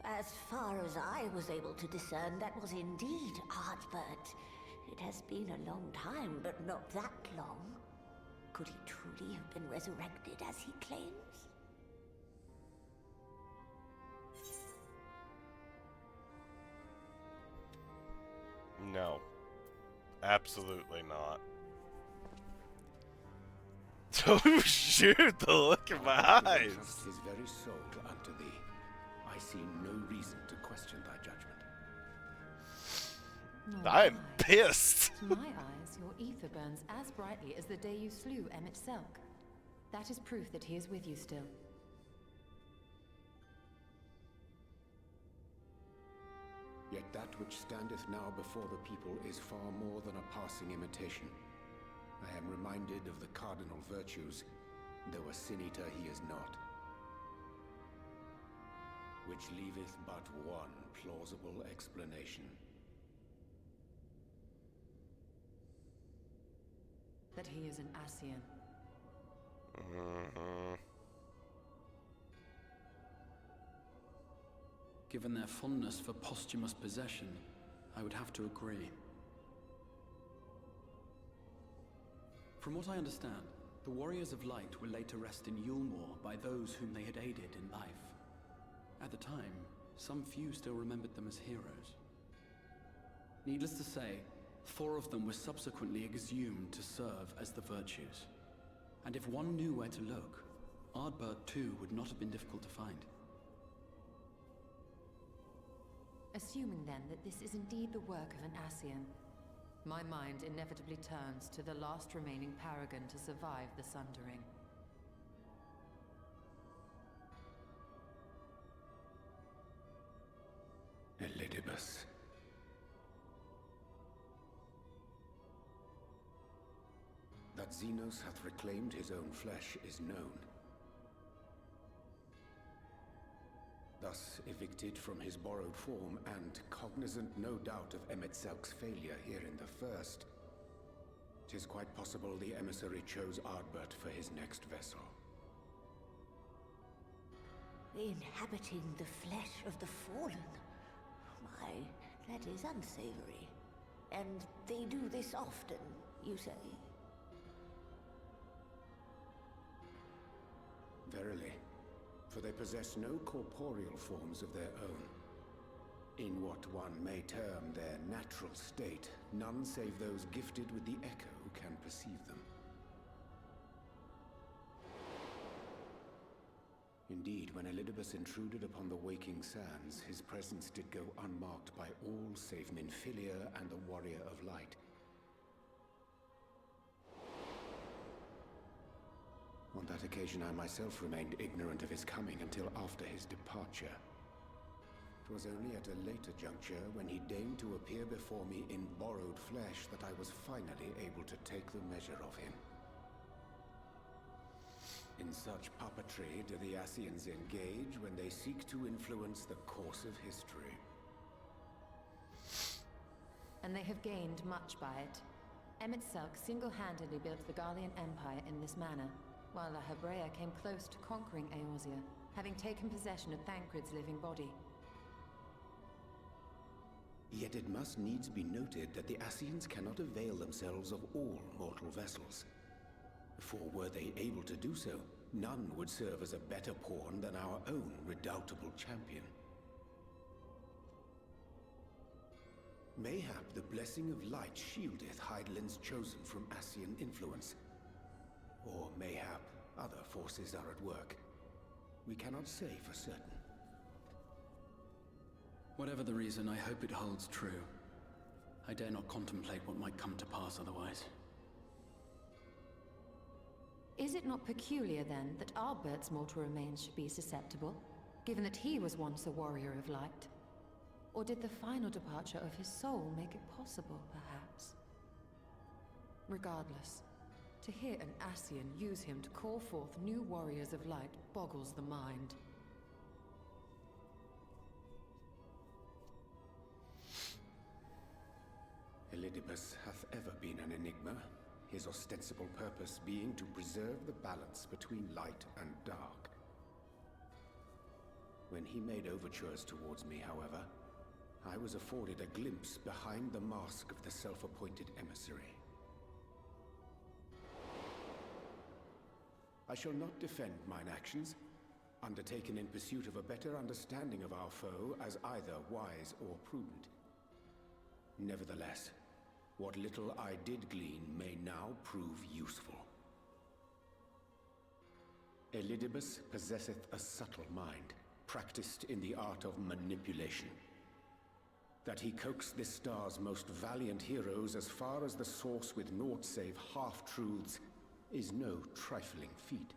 As far as I was able to discern, that was indeed Ardbert. It has been a long time, but not that long. Could he truly have been resurrected as he claims? No. Absolutely not. Oh shoot, the look in my eyes! Trust his very soul unto thee. I see no reason to question thy judgment. I'm pissed! To my eyes, your ether burns as brightly as the day you slew Emmett Selk. That is proof that he is with you still. Yet that which standeth now before the people is far more than a passing imitation. I am reminded of the cardinal virtues, though a sin-eater he is not. Which leaveth but one plausible explanation. That he is an Ascian. Given their fondness for posthumous possession, I would have to agree. From what I understand, the Warriors of Light were laid to rest in Yulmore by those whom they had aided in life. At the time, some few still remembered them as heroes. Needless to say, 4 of them were subsequently exhumed to serve as the Virtues. And if one knew where to look, Ardbert too would not have been difficult to find. Assuming then that this is indeed the work of an Ascian, my mind inevitably turns to the last remaining paragon to survive the Sundering. Elidibus. That Xenos hath reclaimed his own flesh is known. Thus evicted from his borrowed form, and cognizant no doubt of Emmett Selk's failure here in the first, 'tis quite possible the emissary chose Ardbert for his next vessel. Inhabiting the flesh of the fallen? Why, that is unsavory. And they do this often, you say? Verily, for they possess no corporeal forms of their own. In what one may term their natural state, none save those gifted with the echo can perceive them. Indeed, when Elidibus intruded upon the waking sands, his presence did go unmarked by all save Minfilia and the Warrior of Light. On that occasion, I myself remained ignorant of his coming until after his departure. It was only at a later juncture, when he deigned to appear before me in borrowed flesh, that I was finally able to take the measure of him. In such puppetry do the Ascians engage when they seek to influence the course of history. And they have gained much by it. Emmett Selk single-handedly built the Garlean Empire in this manner, while La Hebrea came close to conquering Eorzea, having taken possession of Thancred's living body. Yet it must needs be noted that the Ascians cannot avail themselves of all mortal vessels. For were they able to do so, none would serve as a better pawn than our own redoubtable champion. Mayhap the blessing of light shieldeth Hydaelyn's chosen from Ascian influence. Or mayhap other forces are at work. We cannot say for certain. Whatever the reason, I hope it holds true. I dare not contemplate what might come to pass otherwise. Is it not peculiar, then, that Ardbert's mortal remains should be susceptible, given that he was once a warrior of light? Or did the final departure of his soul make it possible, perhaps? Regardless, to hear an Ascian use him to call forth new warriors of light boggles the mind. Elidibus hath ever been an enigma, his ostensible purpose being to preserve the balance between light and dark. When he made overtures towards me, however, I was afforded a glimpse behind the mask of the self-appointed emissary. I shall not defend mine actions, undertaken in pursuit of a better understanding of our foe as either wise or prudent. Nevertheless, what little I did glean may now prove useful. Elidibus possesseth a subtle mind, practiced in the art of manipulation. That he coaxed this star's most valiant heroes as far as the source with naught save half-truths is no trifling feat.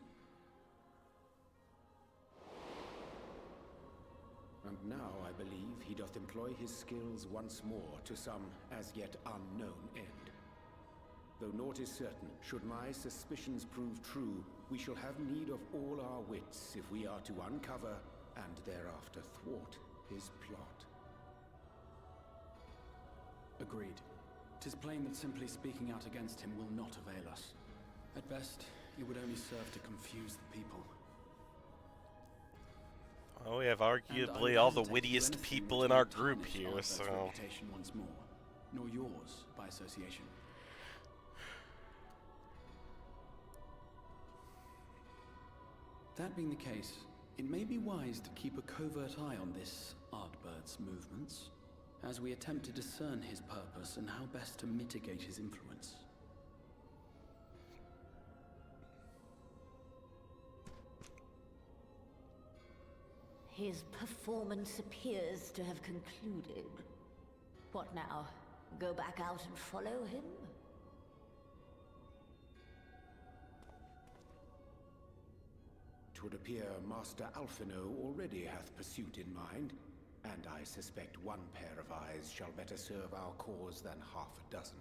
And now I believe he doth employ his skills once more to some as yet unknown end. Though naught is certain, should my suspicions prove true, we shall have need of all our wits if we are to uncover and thereafter thwart his plot. Agreed. 'Tis plain that simply speaking out against him will not avail us. At best, it would only serve to confuse the people. Well, we have arguably all the wittiest people in our group here, so... reputation once more, nor yours by association. That being the case, it may be wise to keep a covert eye on this Ardbird's movements, as we attempt to discern his purpose and how best to mitigate his influence. His performance appears to have concluded. What now? Go back out and follow him? Twould appear Master Alphino already hath pursuit in mind, and I suspect one pair of eyes shall better serve our cause than half a dozen.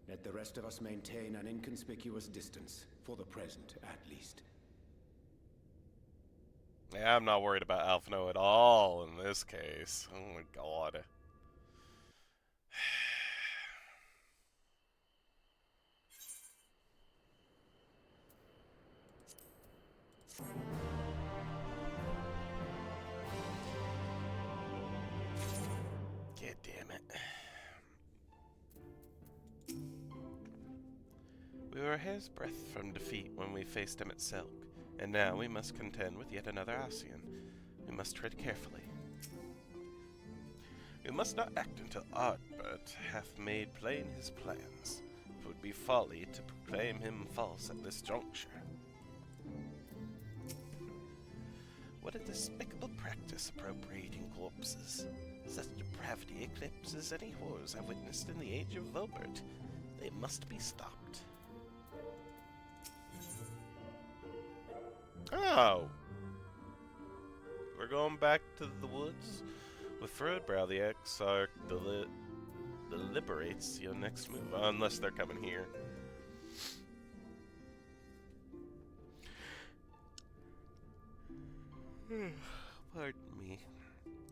Let the rest of us maintain an inconspicuous distance, for the present at least. Yeah, I'm not worried about Alphino at all in this case. Oh my god. God damn it. We were a hair's breadth from defeat when we faced him at Selk, and now we must contend with yet another Ascian. We must tread carefully. We must not act until Ardbert hath made plain his plans. It would be folly to proclaim him false at this juncture. What a despicable practice, appropriating corpses. Such depravity eclipses any horrors I've witnessed in the age of Volbert. They must be stopped. Oh! We're going back to the woods? With Frodbrow, the Exarch deliberates your next move, unless they're coming here. Pardon me.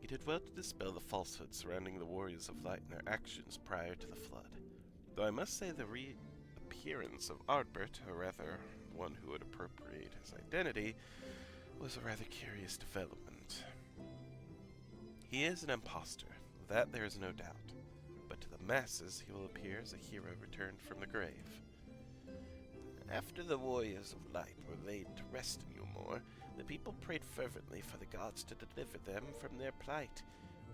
You did well to dispel the falsehood surrounding the Warriors of Light and their actions prior to the Flood. Though I must say the reappearance of Ardbert, or rather, one who would appropriate his identity, was a rather curious development. He is an impostor, that there is no doubt, but to the masses he will appear as a hero returned from the grave. After the Warriors of Light were laid to rest in Yulmore, the people prayed fervently for the gods to deliver them from their plight,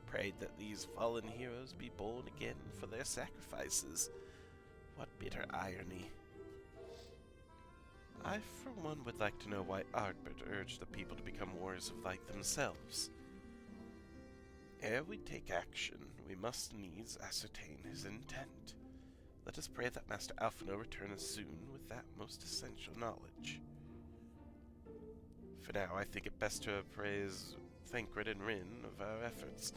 prayed that these fallen heroes be born again for their sacrifices. What bitter irony. I, for one, would like to know why Ardbert urged the people to become warriors of light themselves. Ere we take action, we must needs ascertain his intent. Let us pray that Master Alphino return soon with that most essential knowledge. For now, I think it best to appraise Thancred and Rin of our efforts.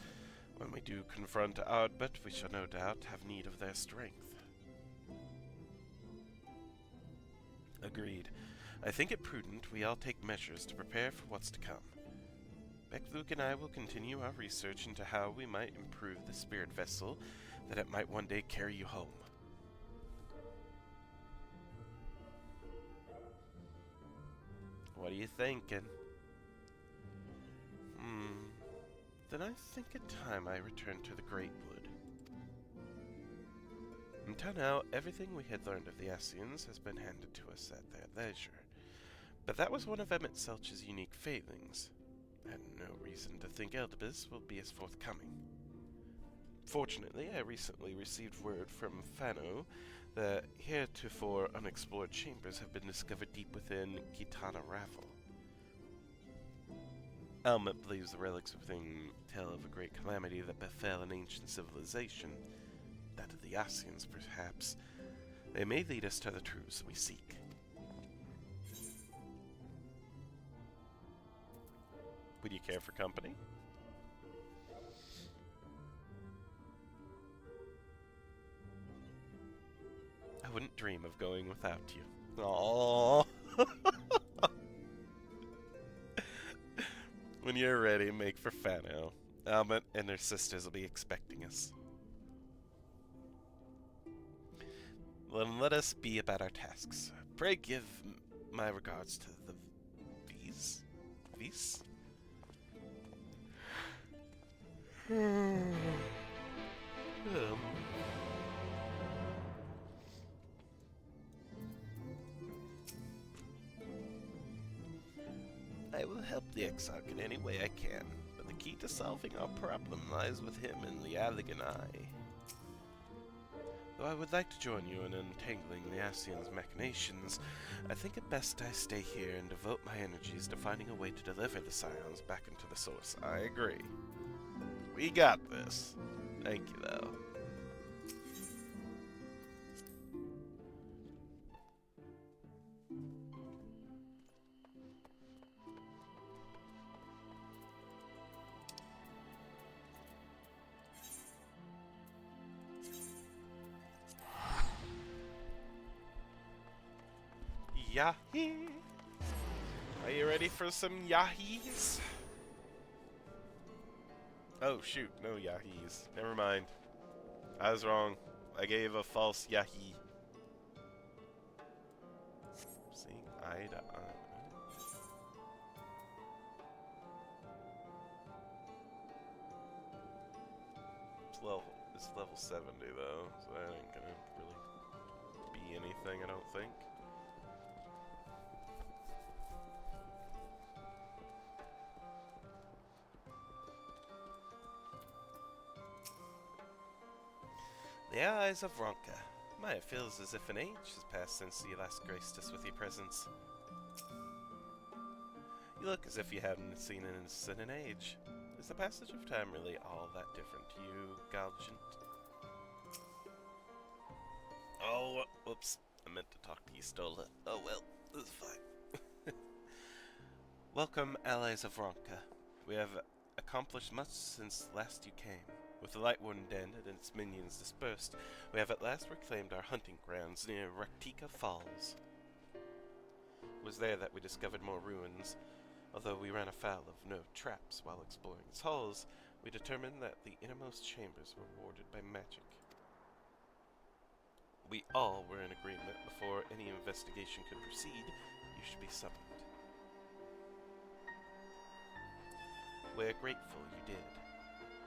When we do confront Ardbert, we shall no doubt have need of their strength. Agreed. I think it prudent we all take measures to prepare for what's to come. Beckluke and I will continue our research into how we might improve the spirit vessel, that it might one day carry you home. What are you thinking? Then I think it time I return to the Great Wood. Until now, everything we had learned of the Ascians has been handed to us at their leisure. But that was one of Emmett Selch's unique failings. I had no reason to think Eldibus will be as forthcoming. Fortunately, I recently received word from Fano that heretofore unexplored chambers have been discovered deep within Gitana Ravel. Elmet believes the relics within tell of a great calamity that befell an ancient civilization, that of the Asians, perhaps. They may lead us to the truths we seek. Would you care for company? I wouldn't dream of going without you. Aww. When you're ready, make for Fano. Albert and her sisters will be expecting us. Then let us be about our tasks. Pray give my regards to the V's? I will help the Exarch in any way I can, but the key to solving our problem lies with him and the Allegan Eye. Though I would like to join you in untangling the Asian's machinations, I think it best I stay here and devote my energies to finding a way to deliver the Scions back into the Source. I agree. We got this. Thank you, though. Yahi! Are you ready for some yahis? Oh shoot, no yahis. Never mind. I was wrong. I gave a false yahi. Seeing eye to eye. It's level 70 though, so that ain't gonna really be anything, I don't think. The Allies of Ronka. My, it feels as if an age has passed since you last graced us with your presence. You look as if you haven't seen us in an age. Is the passage of time really all that different to you, Galgant? Oh, whoops. I meant to talk to you, Stola. Oh well, it's fine. Welcome, Allies of Ronka. We have accomplished much since last you came. With the Light Warden ended and its minions dispersed, we have at last reclaimed our hunting grounds near Raktika Falls. It was there that we discovered more ruins. Although we ran afoul of no traps while exploring its halls, we determined that the innermost chambers were warded by magic. We all were in agreement before any investigation could proceed, you should be summoned. We're grateful you did.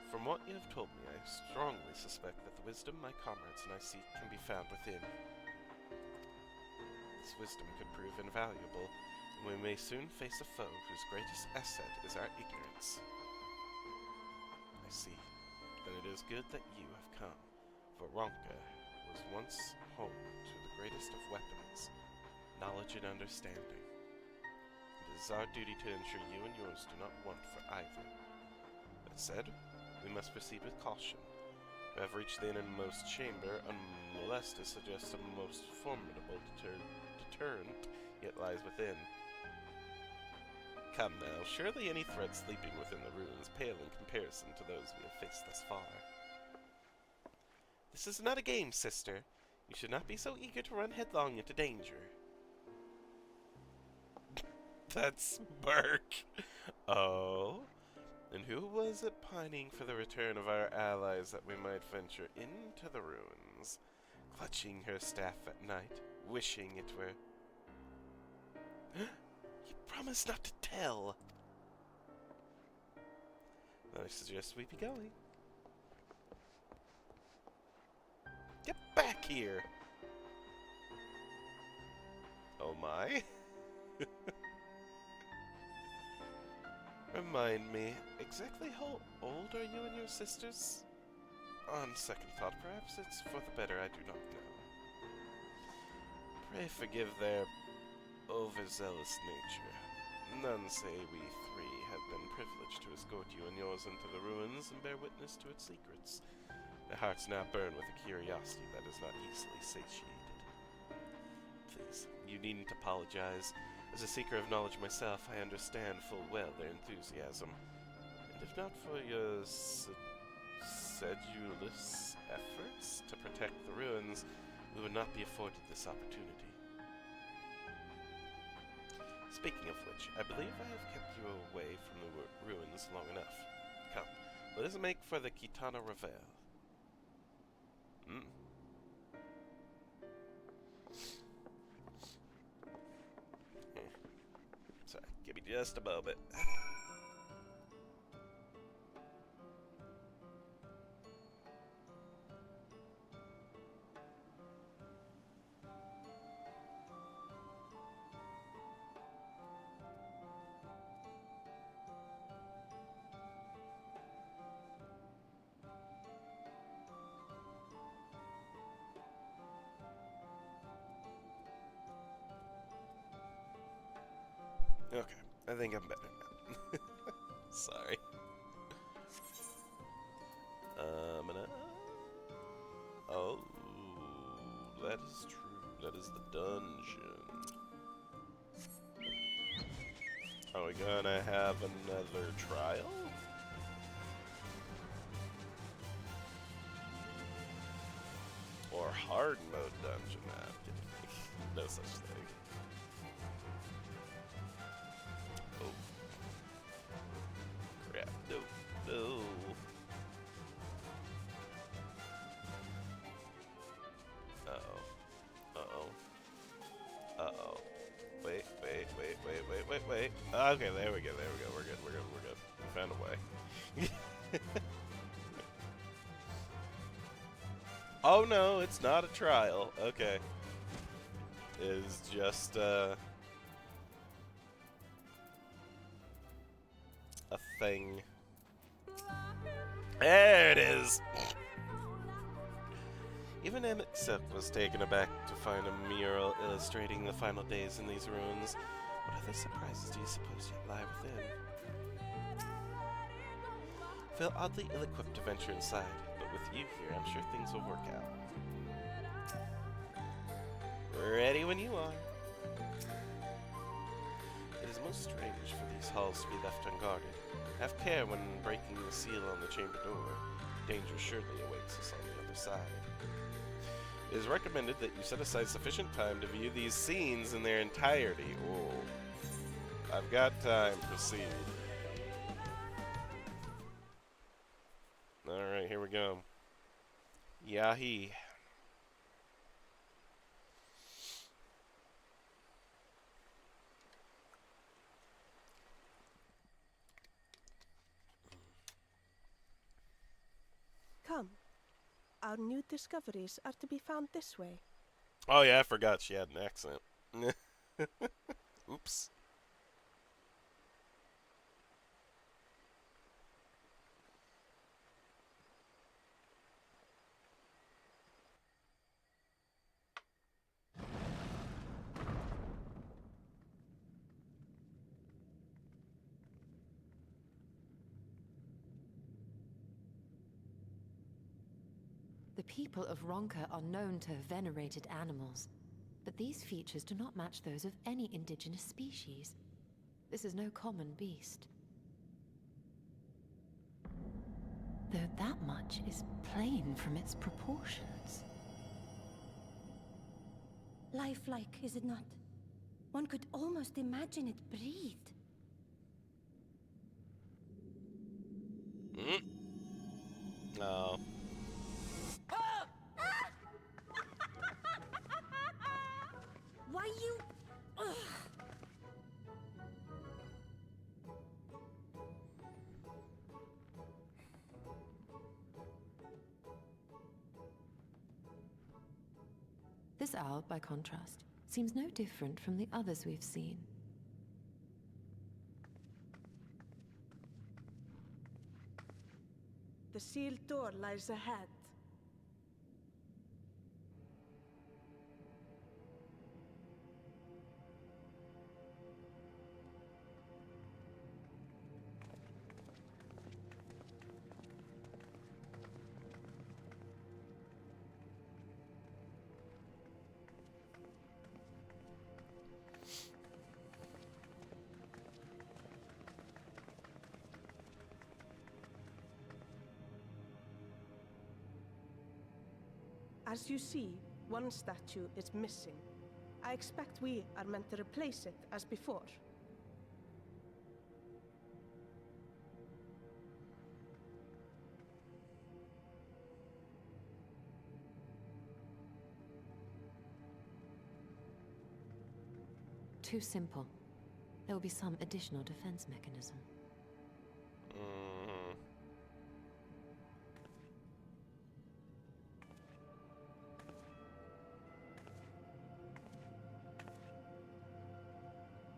From what you have told me, I strongly suspect that the wisdom my comrades and I seek can be found within. This wisdom could prove invaluable, and we may soon face a foe whose greatest asset is our ignorance. I see. Then it is good that you have come, for Ronka was once home to the greatest of weapons, knowledge and understanding. It is our duty to ensure you and yours do not want for either. That said, we must proceed with caution. To have reached the innermost chamber unmolested suggests a most formidable deterrent yet lies within. Come now, surely any threat sleeping within the ruins pale in comparison to those we have faced thus far. This is not a game, sister. You should not be so eager to run headlong into danger. That's Burke. Oh? And who was it pining for the return of our allies that we might venture into the ruins, clutching her staff at night, wishing it were... You promised not to tell! I suggest we be going. Get back here! Oh my. Remind me, exactly how old are you and your sisters? On second thought, perhaps it's for the better, I do not know. Pray forgive their overzealous nature. None say we three have been privileged to escort you and yours into the ruins and bear witness to its secrets. Their hearts now burn with a curiosity that is not easily satiated. Please, you needn't apologize. As a seeker of knowledge myself, I understand full well their enthusiasm. And if not for your sedulous efforts to protect the ruins, we would not be afforded this opportunity. Speaking of which, I believe I have kept you away from the ruins long enough. Come, let us make for the Kitana Revel. Sorry, give me just a moment. Okay, I think I'm better now. Sorry. Oh, that is true. That is the dungeon. Are we gonna have another trial? Or hard mode dungeon? Nah, I'm kidding. No such thing. Oh. Crap. No. No. Uh-oh. Uh-oh. Uh-oh. Wait. Okay, there we go. We're good. We found a way. Oh no, it's not a trial. Okay. It's just, a thing. There it is! Even Emmett Silk was taken aback to find a mural illustrating the final days in these ruins. What other surprises do you suppose yet lie within? Feel oddly ill-equipped to venture inside, but with you here, I'm sure things will work out. Ready when you are. It is most strange for these halls to be left unguarded. Have care when breaking the seal on the chamber door. Danger surely awaits us on the other side. It is recommended that you set aside sufficient time to view these scenes in their entirety. Oh, I've got time. Proceed. Alright, here we go. Yahi. Come. Our new discoveries are to be found this way. Oh yeah, I forgot she had an accent. Oops. The people of Ronka are known to have venerated animals, but these features do not match those of any indigenous species. This is no common beast. Though that much is plain from its proportions. Lifelike, is it not? One could almost imagine it breathed. No. Why you... Ugh. This owl, by contrast, seems no different from the others we've seen. The sealed door lies ahead. As you see, one statue is missing. I expect we are meant to replace it as before. Too simple. There will be some additional defense mechanism.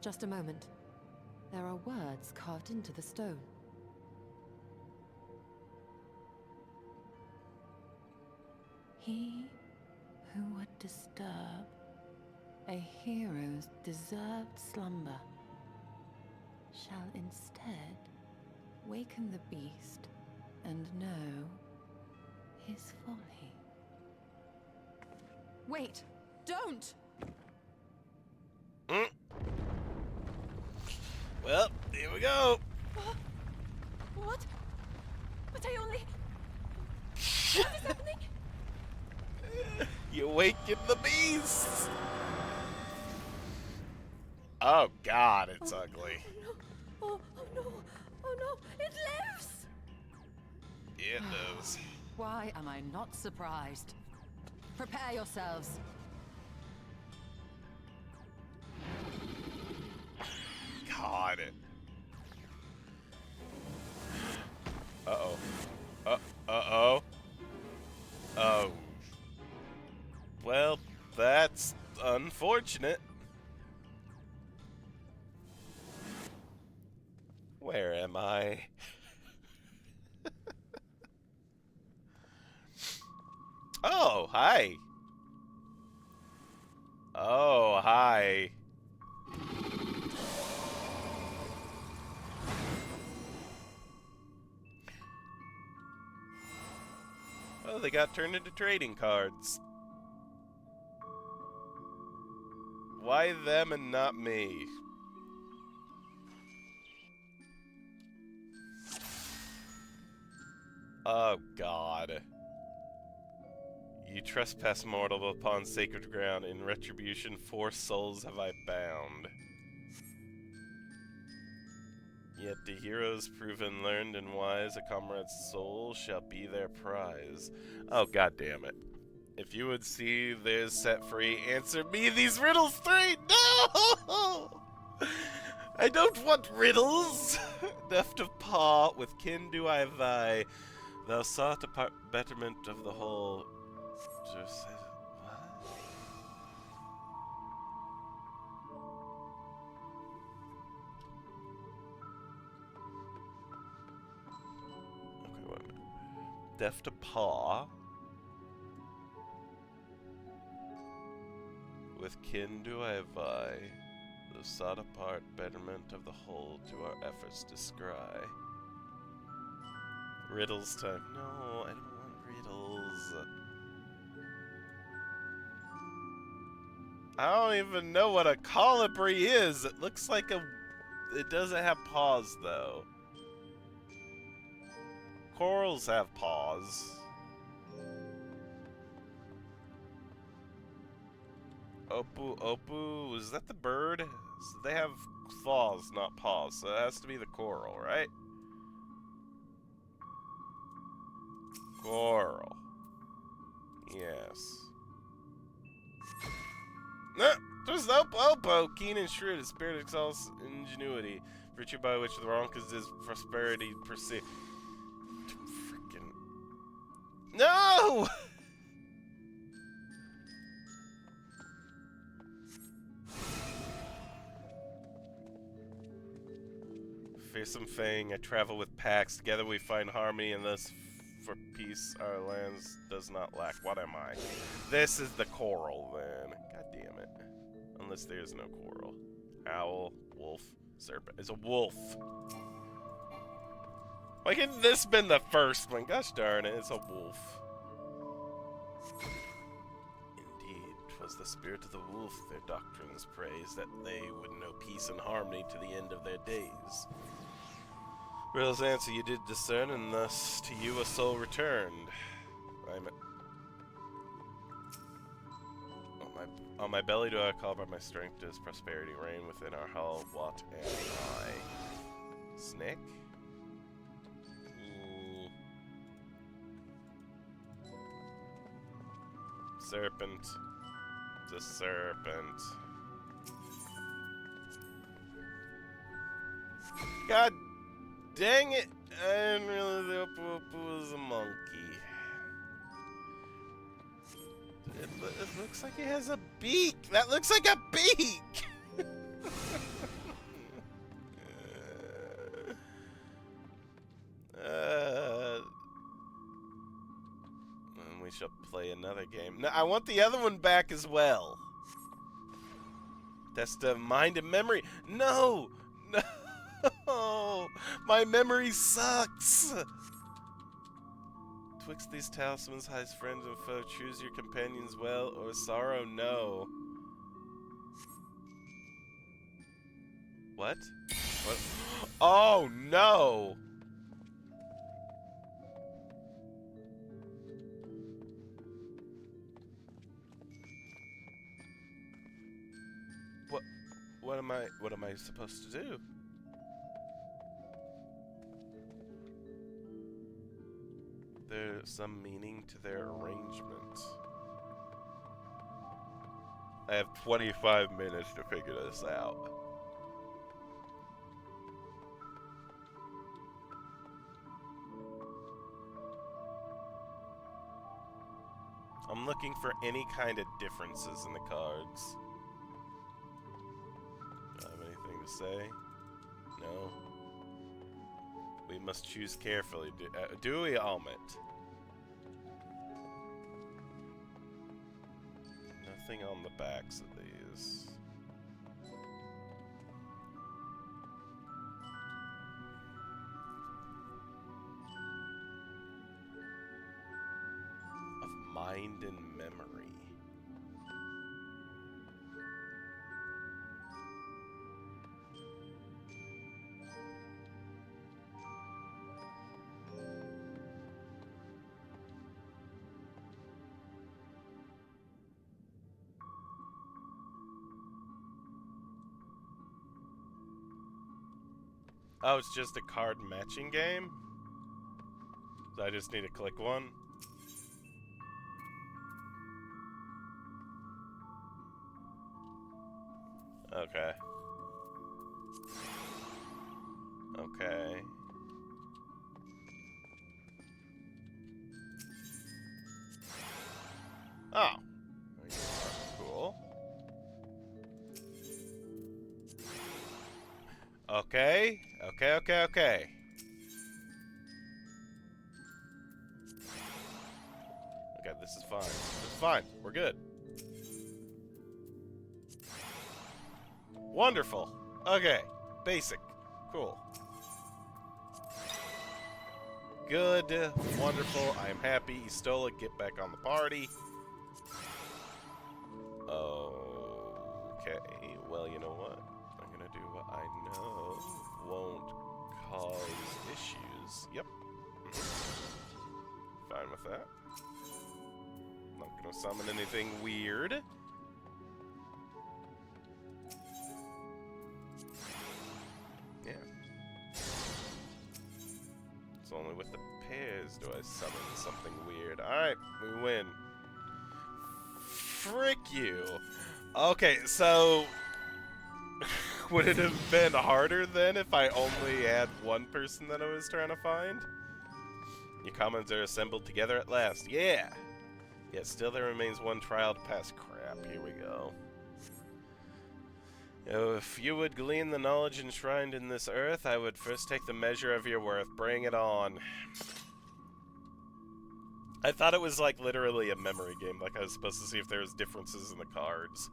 Just a moment. There are words carved into the stone. He who would disturb a hero's deserved slumber shall instead waken the beast and know his folly. Wait! Don't! Well, here we go. What? But I only... What is happening? You awaken the beast. Oh God, it's ugly. Oh no! Oh no! It lives! It does. Why am I not surprised? Prepare yourselves. God. Uh-oh. Uh-oh. Oh. Well, that's unfortunate. Where am I? Oh, hi. Oh, hi. Oh, they got turned into trading cards. Why them and not me? Oh, God. You trespass mortal upon sacred ground. In retribution, 4 souls have I bound. Yet the heroes proven learned and wise, a comrade's soul shall be their prize. Oh, God damn it. If you would see theirs set free, answer me these riddles 3! No! I don't want riddles! Deft of paw, with kin do I vie. Thou sought a betterment of the whole. Just what? Okay, wait a minute. Deft to paw. With kin do I vie. Thou sought apart betterment of the whole to our efforts descry. Riddles time. No, I don't want riddles. I don't even know what a colibri is. It looks like a... It doesn't have paws, though. Corals have paws. Opu, is that the bird? So they have claws, not paws, so it has to be the coral, right? Coral. Yes. There's the Opo, keen and shrewd, his spirit exalts ingenuity, virtue by which the wrong is his prosperity perceived. Freaking. No! Fearsome Fang, I travel with packs. Together we find harmony and thus for peace our lands does not lack. What am I? This is the coral, then. God damn it. Unless there's no coral. Owl, wolf, serpent. It's a wolf. Why couldn't this been the first one? Gosh darn it, it's a wolf. Indeed, 'twas the spirit of the wolf their doctrines praise, that they would know peace and harmony to the end of their days. Rill's answer you did discern, and thus to you a soul returned. On my belly do I call by my strength, does prosperity reign within our hull? What am I? Snake? Serpent. It's a serpent. God dang it! I didn't realize the Opu was a monkey. It looks like it has a beak! That looks like a beak! And we shall play another game. No, I want the other one back as well. That's the mind and memory. No! No! My memory sucks! Twixt these talismans hides friends and foe. Choose your companions well, or sorrow no. What? What? Oh no! What am I supposed to do? There's some meaning to their arrangement. I have 25 minutes to figure this out. I'm looking for any kind of differences in the cards. Do I have anything to say? No. We must choose carefully. Do we, Almit? Nothing on the backs of these. Of mind and memory. Oh, it's just a card matching game? So I just need to click one? Okay. Okay. Oh. Cool. Okay. Okay, okay, okay. Okay, this is fine. This is fine. We're good. Wonderful. Okay. Basic. Cool. Good. Wonderful. I am happy. You stole it. Get back on the party. Okay. Well, you know what? I'm gonna do what I know won't cause issues. Yep. Fine with that. Not gonna summon anything weird. Yeah. It's only with the pairs do I summon something weird. Alright, we win. Frick you. Okay, so would it have been harder then if I only had one person that I was trying to find? Your commons are assembled together at last. Yeah! Yet still there remains one trial to pass. Crap, here we go. If you would glean the knowledge enshrined in this earth, I would first take the measure of your worth. Bring it on. I thought it was like literally a memory game, like I was supposed to see if there was differences in the cards.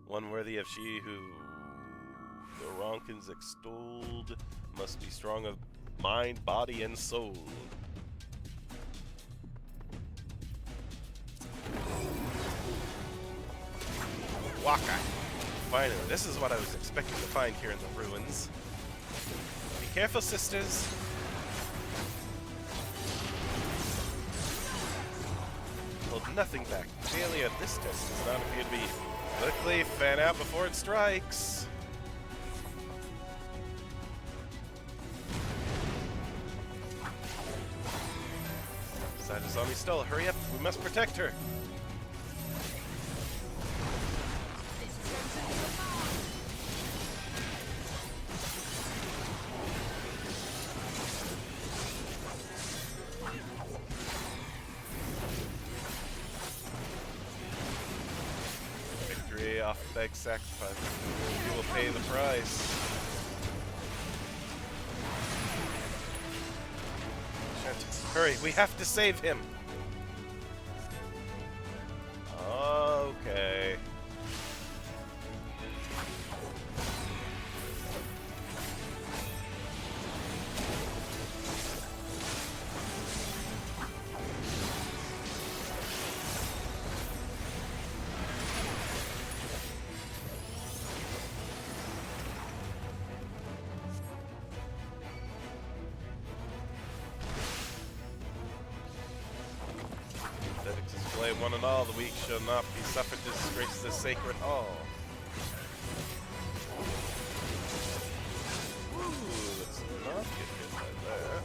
One worthy of she who the Ronkins extolled must be strong of mind, body, and soul. Waka! Finally, this is what I was expecting to find here in the ruins. Be careful, sisters. Hold nothing back. Failure of this test does not appear to be. Quickly fan out before it strikes. Zombie stole. Hurry up. We must protect her. Victory off beg sacrifice. You will pay the price. Hurry, we have to save him. Okay. One and all, the weak shall not be suffered to disgrace this sacred hall. Ooh, let's not get hit by that.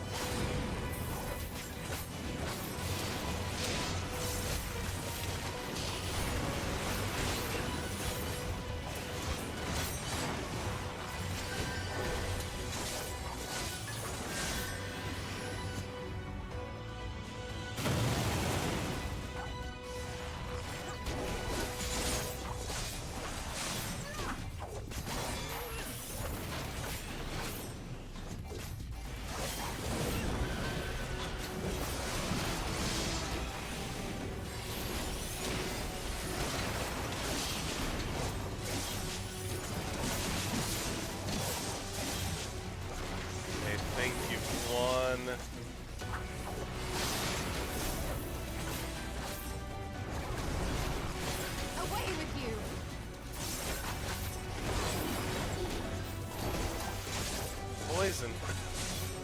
Poison.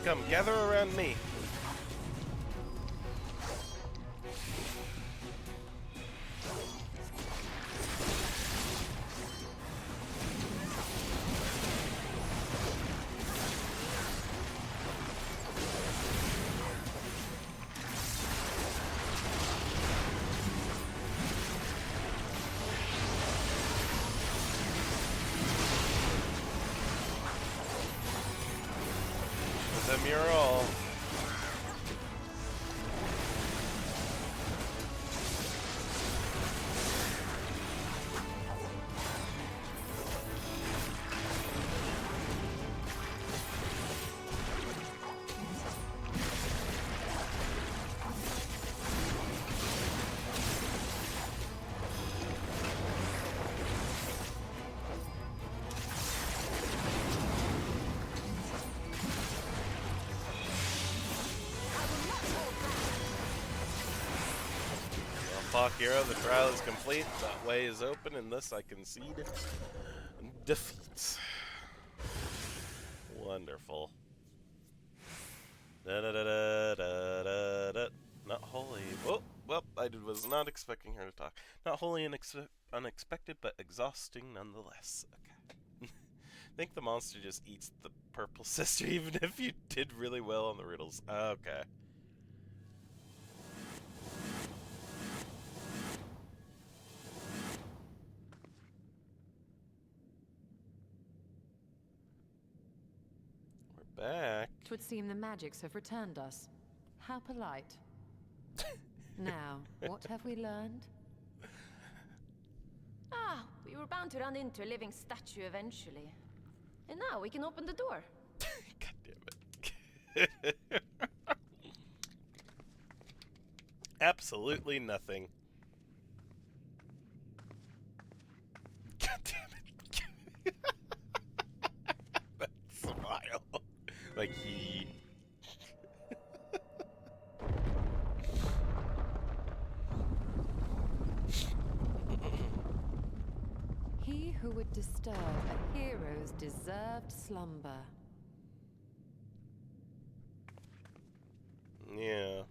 Come, gather around me. The mural. Hero, the trial is complete, that way is open, and thus I concede defeat. Wonderful. Da da da da da da da. Not wholly. Oh, well, I was not expecting her to talk. Not wholly unexpected, but exhausting nonetheless. Okay. I think the monster just eats the purple sister, even if you did really well on the riddles. Okay. Back. It would seem the magics have returned us. How polite. Now, what have we learned? Ah, we were bound to run into a living statue eventually. And now we can open the door. God damn it. Absolutely nothing. God damn it. That smile. Like he... He who would disturb a hero's deserved slumber. Yeah.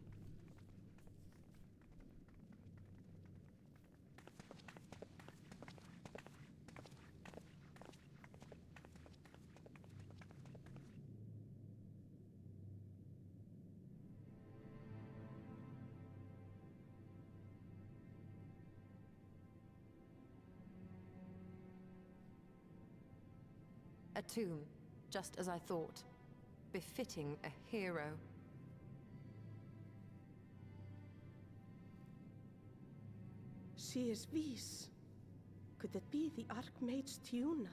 A tomb, just as I thought. Befitting a hero. She is Vis. Could it be the Archmage Tiuna?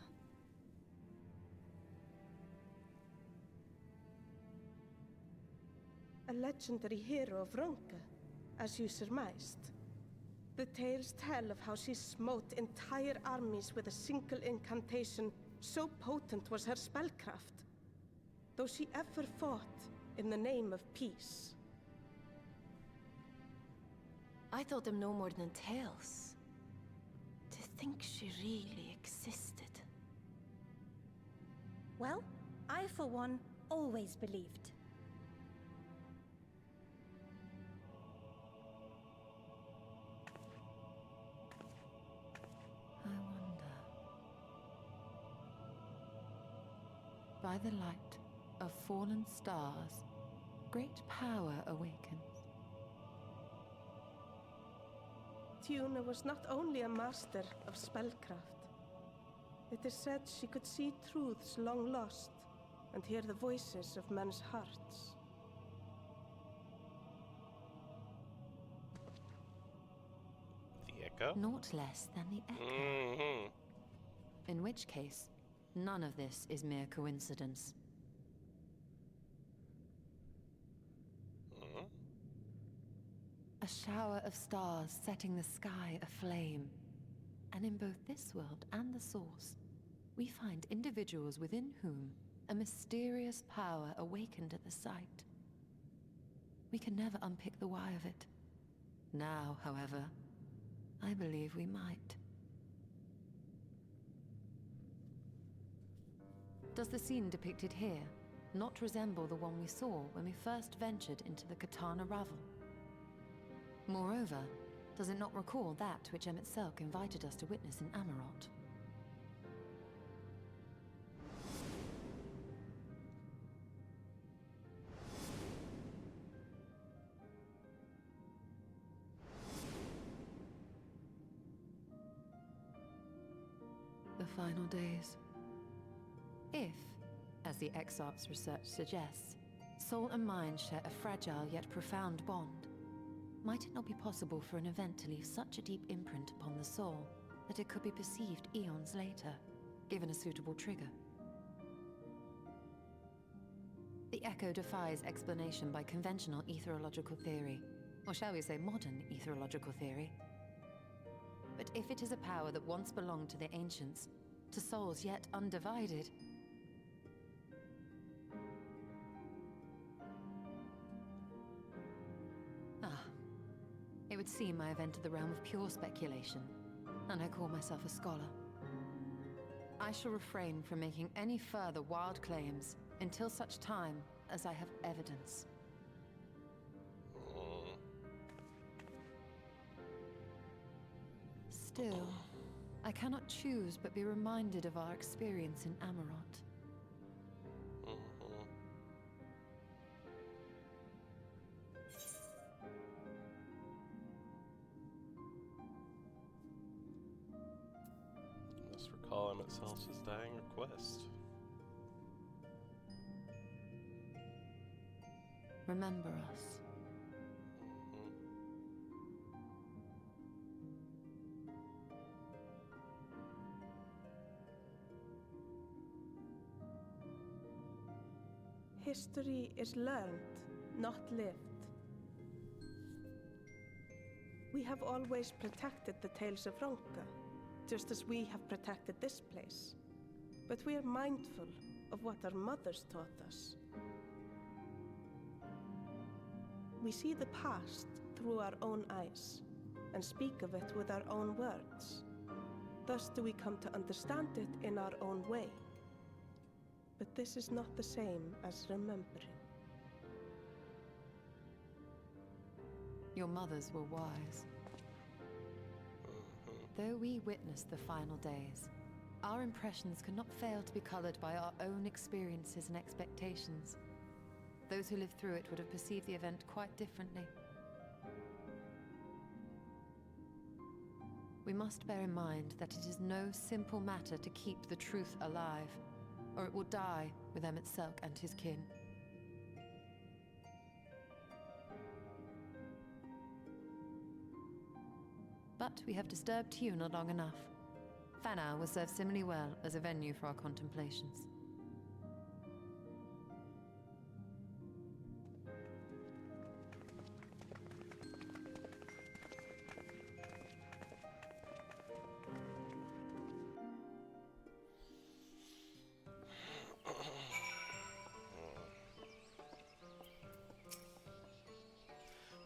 A legendary hero of Ronka, as you surmised. The tales tell of how she smote entire armies with a single incantation, so potent was her spellcraft. Though she ever fought in the name of peace. I thought them no more than tales. To think she really existed. Well, I for one always believed. I wonder. By the light of fallen stars, great power awakens. Tiuna was not only a master of spellcraft. It is said she could see truths long lost and hear the voices of men's hearts. The echo? Naught less than the echo. Mm-hmm. In which case, none of this is mere coincidence. A shower of stars setting the sky aflame. And in both this world and the Source, we find individuals within whom a mysterious power awakened at the sight. We can never unpick the why of it. Now, however, I believe we might. Does the scene depicted here not resemble the one we saw when we first ventured into the Katana Ravel? Moreover, does it not recall that which Emmett Selk invited us to witness in Amarot? The final days. If, as the XIV's research suggests, soul and mind share a fragile yet profound bond, might it not be possible for an event to leave such a deep imprint upon the soul that it could be perceived eons later, given a suitable trigger? The echo defies explanation by conventional etherological theory, or shall we say modern etherological theory. But if it is a power that once belonged to the ancients, to souls yet undivided, it would seem I have entered the realm of pure speculation, and I call myself a scholar. I shall refrain from making any further wild claims until such time as I have evidence. Still, I cannot choose but be reminded of our experience in Amarot. Recall Emmett Selk's dying request. Remember us. History is learned, not lived. We have always protected the Tales of Ronka, just as we have protected this place. But we are mindful of what our mothers taught us. We see the past through our own eyes, and speak of it with our own words. Thus do we come to understand it in our own way. But this is not the same as remembering. Your mothers were wise. Though we witnessed the final days, our impressions cannot fail to be colored by our own experiences and expectations. Those who lived through it would have perceived the event quite differently. We must bear in mind that it is no simple matter to keep the truth alive, or it will die with Emmett Selk and his kin. But we have disturbed Tuna long enough. Fanau will serve similarly well as a venue for our contemplations.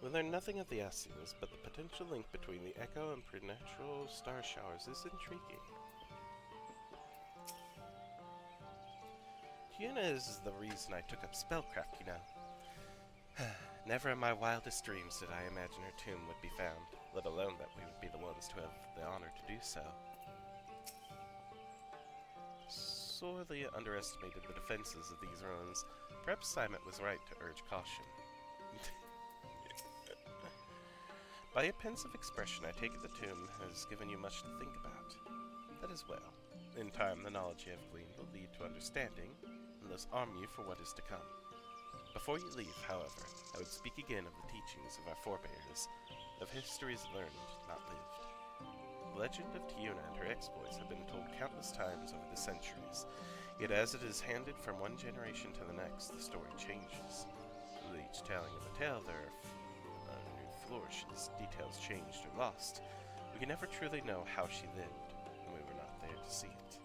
We learn nothing of the Ascians, but the potential link between the Echo and preternatural star showers is intriguing. Tuna is the reason I took up spellcraft, you know. Never in my wildest dreams did I imagine her tomb would be found, let alone that we would be the ones to have the honor to do so. Sorely underestimated the defenses of these ruins. Perhaps Simon was right to urge caution. By a pensive expression, I take it the tomb has given you much to think about. That is well. In time, the knowledge you have gleaned will lead to understanding, and thus arm you for what is to come. Before you leave, however, I would speak again of the teachings of our forebears, of histories learned, not lived. The legend of Tiuna and her exploits have been told countless times over the centuries, yet as it is handed from one generation to the next, the story changes. With each telling of the tale, there are flourishes, details changed or lost. We can never truly know how she lived, and we were not there to see it.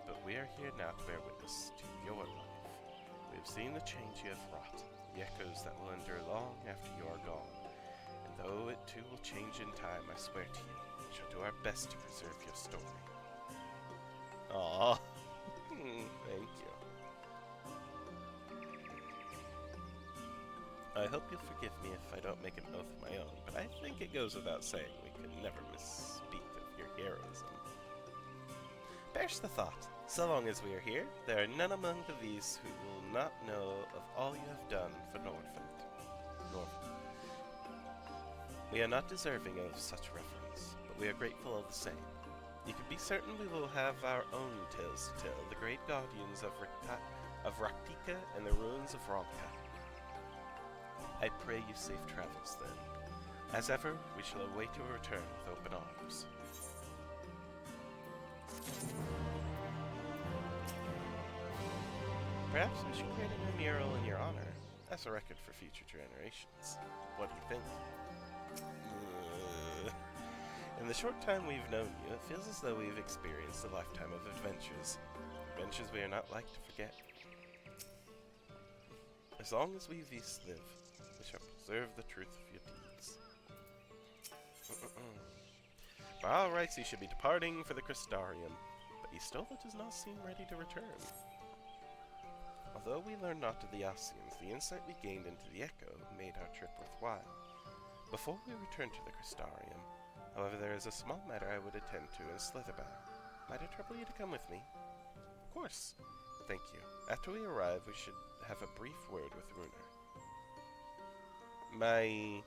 But we are here now to bear witness to your life. We have seen the change you have wrought, the echoes that will endure long after you are gone. And though it too will change in time, I swear to you, we shall do our best to preserve your story. Aww. Thank you. I hope you'll forgive me if I don't make an oath of my own, but I think it goes without saying we could never misspeak of your heroism. Perish the thought. So long as we are here, there are none among the V's who will not know of all you have done for Northland. We are not deserving of such reverence, but we are grateful all the same. You can be certain we will have our own tales to tell, the great guardians of Raktika and the ruins of Ronka. I pray you safe travels, then. As ever, we shall await your return with open arms. Perhaps we should create a new mural in your honor, as a record for future generations. What do you think? In the short time we've known you, it feels as though we've experienced a lifetime of adventures. Adventures we are not like to forget. As long as we V's live, we shall preserve the truth of your deeds. By all rights, you should be departing for the Crystarium, but Istola does not seem ready to return. Although we learned not of the Ascians, the insight we gained into the Echo made our trip worthwhile. Before we return to the Crystarium, however, there is a small matter I would attend to in Slitherbound. Might I trouble you to come with me? Of course. Thank you. After we arrive, we should have a brief word with Runer. My...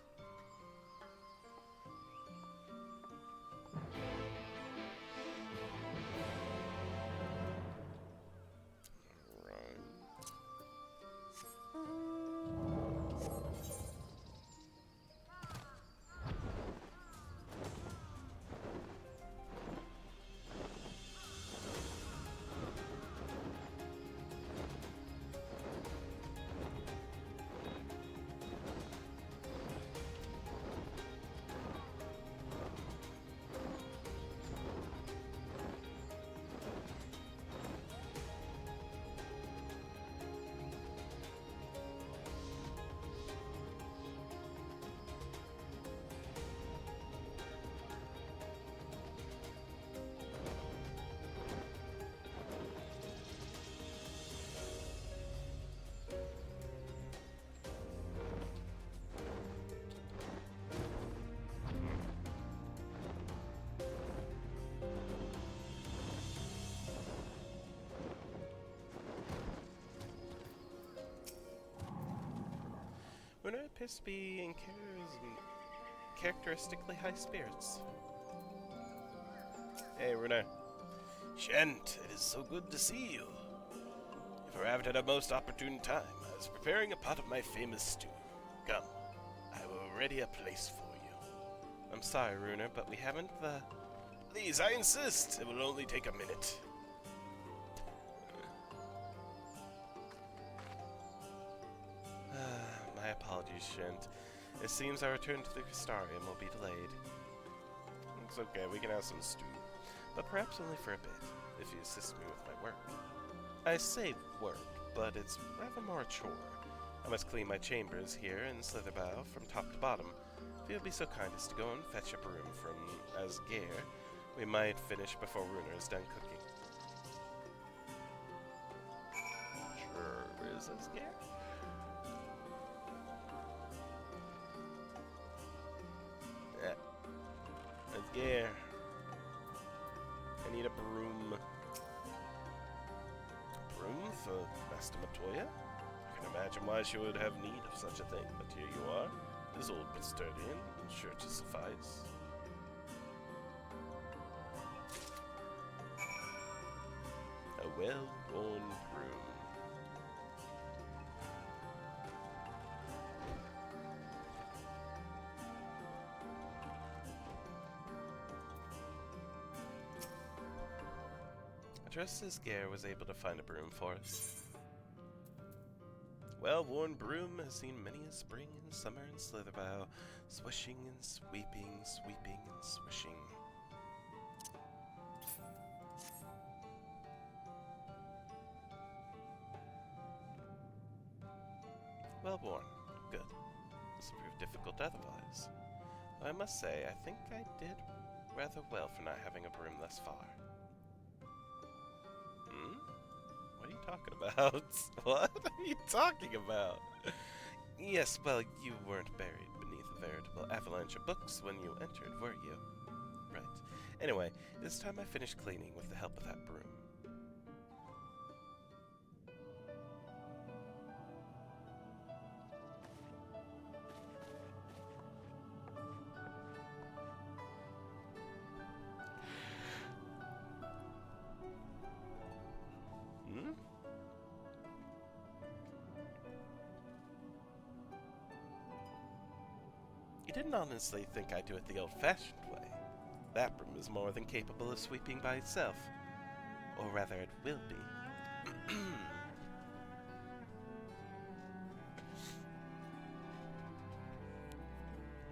appears to be in characteristically high spirits. Hey, Runa. Shent, it is so good to see you. You've arrived at a most opportune time. I was preparing a pot of my famous stew. Come, I will ready a place for you. I'm sorry, Runa, but we haven't the... Please, I insist. It will only take a minute. My apologies, Shent. It seems our return to the Crystarium will be delayed. It's okay, we can have some stew. But perhaps only for a bit, if you assist me with my work. I say work, but it's rather more a chore. I must clean my chambers here in Slitherbow from top to bottom. If you'll be so kind as to go and fetch a broom from Asgare, we might finish before Runa is done cooking. Sure, where's Asgare? Asgare. I need a broom. Broom for Master Matoya? I can imagine why she would have need of such a thing, but here you are. This old but sturdy and sure to suffice. A well-worn broom. Just as Gare was able to find a broom for us. Well-worn broom has seen many a spring and summer in Slitherbow, swishing and sweeping, sweeping and swishing. Well-worn. Good. This will prove difficult otherwise. Though I must say, I think I did rather well for not having a broom thus far. What are you talking about? What are you talking about? Yes, well, you weren't buried beneath a veritable avalanche of books when you entered, were you? Right. Anyway, it's time I finished cleaning with the help of that broom. You didn't honestly think I'd do it the old-fashioned way. That broom is more than capable of sweeping by itself. Or rather, it will be.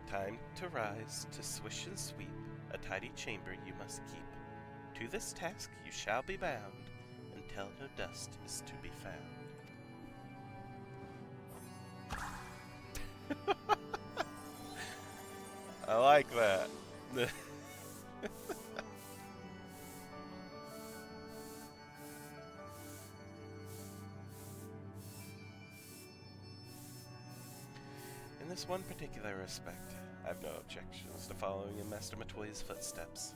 Time to rise, to swish and sweep, a tidy chamber you must keep. To this task you shall be bound, until no dust is to be found. I like that. In this one particular respect, I've no objections to following in Master Matoya's footsteps.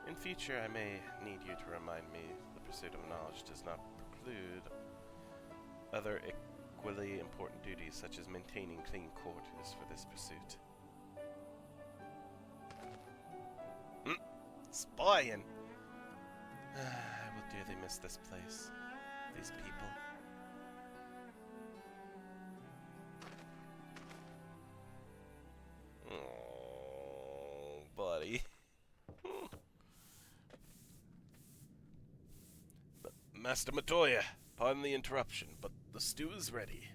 In future, I may need you to remind me the pursuit of knowledge does not preclude other equally important duties, such as maintaining clean quarters for this pursuit. Spying! I will dearly miss this place, these people. Oh, buddy. Master Matoya, pardon the interruption, but the stew is ready.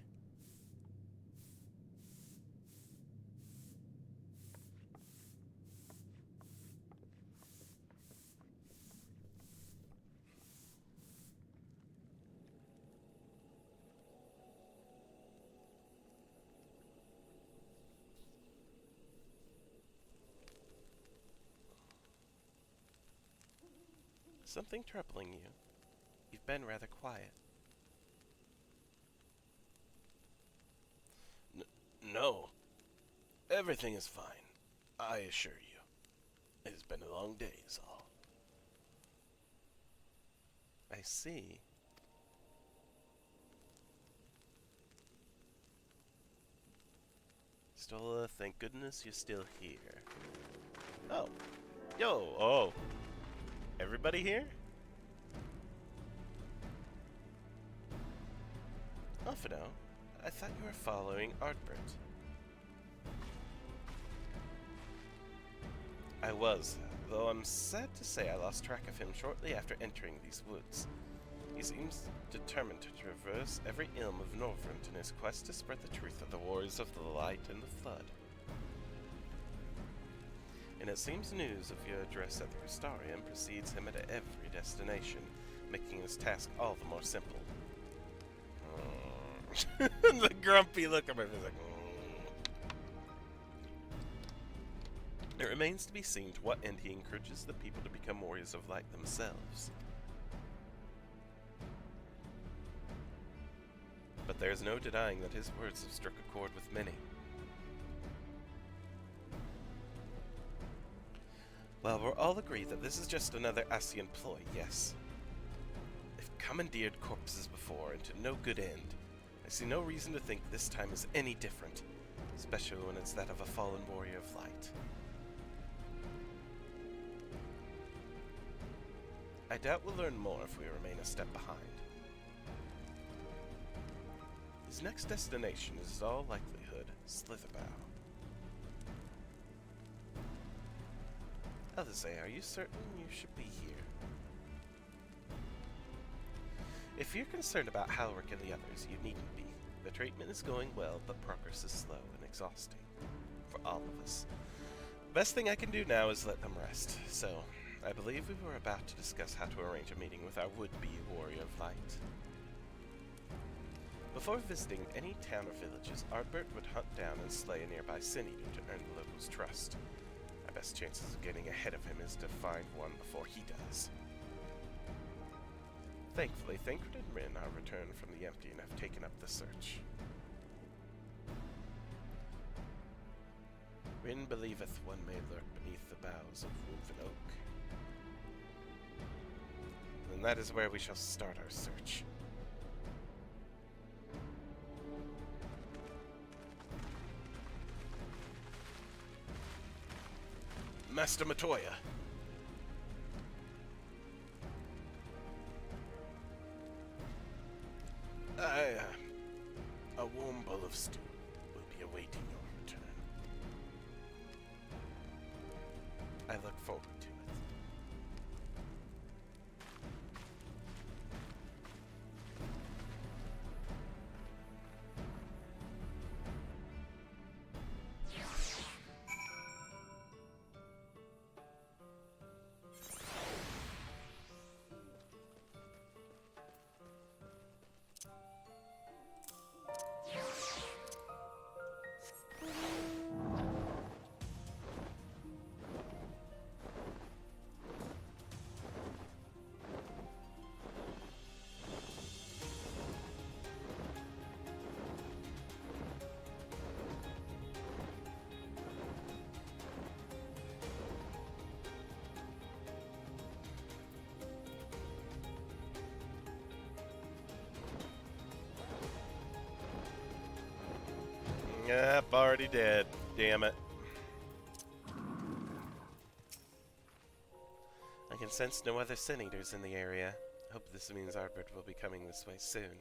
Something troubling you? You've been rather quiet. No. Everything is fine. I assure you. It has been a long day, is all. I see. Stola, thank goodness you're still here. Oh. Yo, oh. Everybody here? Alphino, I thought you were following Artbert. I was, though I'm sad to say I lost track of him shortly after entering these woods. He seems determined to traverse every ilm of Norvrent in his quest to spread the truth of the Warriors of the Light and the Flood. And it seems news of your address at the Crystarium precedes him at every destination, making his task all the more simple. The grumpy look on my face like, It remains to be seen to what end he encourages the people to become Warriors of Light themselves. But there is no denying that his words have struck a chord with many. Well, we're all agreed that this is just another Asian ploy, yes. They've commandeered corpses before and to no good end. I see no reason to think this time is any different, especially when it's that of a fallen warrior of light. I doubt we'll learn more if we remain a step behind. His next destination is in all likelihood Slitherbow. Others say, are you certain you should be here? If you're concerned about Halric and the others, you needn't be. The treatment is going well, but progress is slow and exhausting. For all of us. The best thing I can do now is let them rest. So, I believe we were about to discuss how to arrange a meeting with our would-be Warrior of Light. Before visiting any town or villages, Artbert would hunt down and slay a nearby sin eater to earn the locals' trust. My best chances of getting ahead of him is to find one before he does. Thankfully, Thancred and Rin are returned from the empty and have taken up the search. Rin believeth one may lurk beneath the boughs of woven oak. And that is where we shall start our search. Master Matoya. A warm bowl of stew will be awaiting your return. I look forward to it. Yep, already dead. Damn it. I can sense no other sin eaters in the area. Hope this means Artbert will be coming this way soon.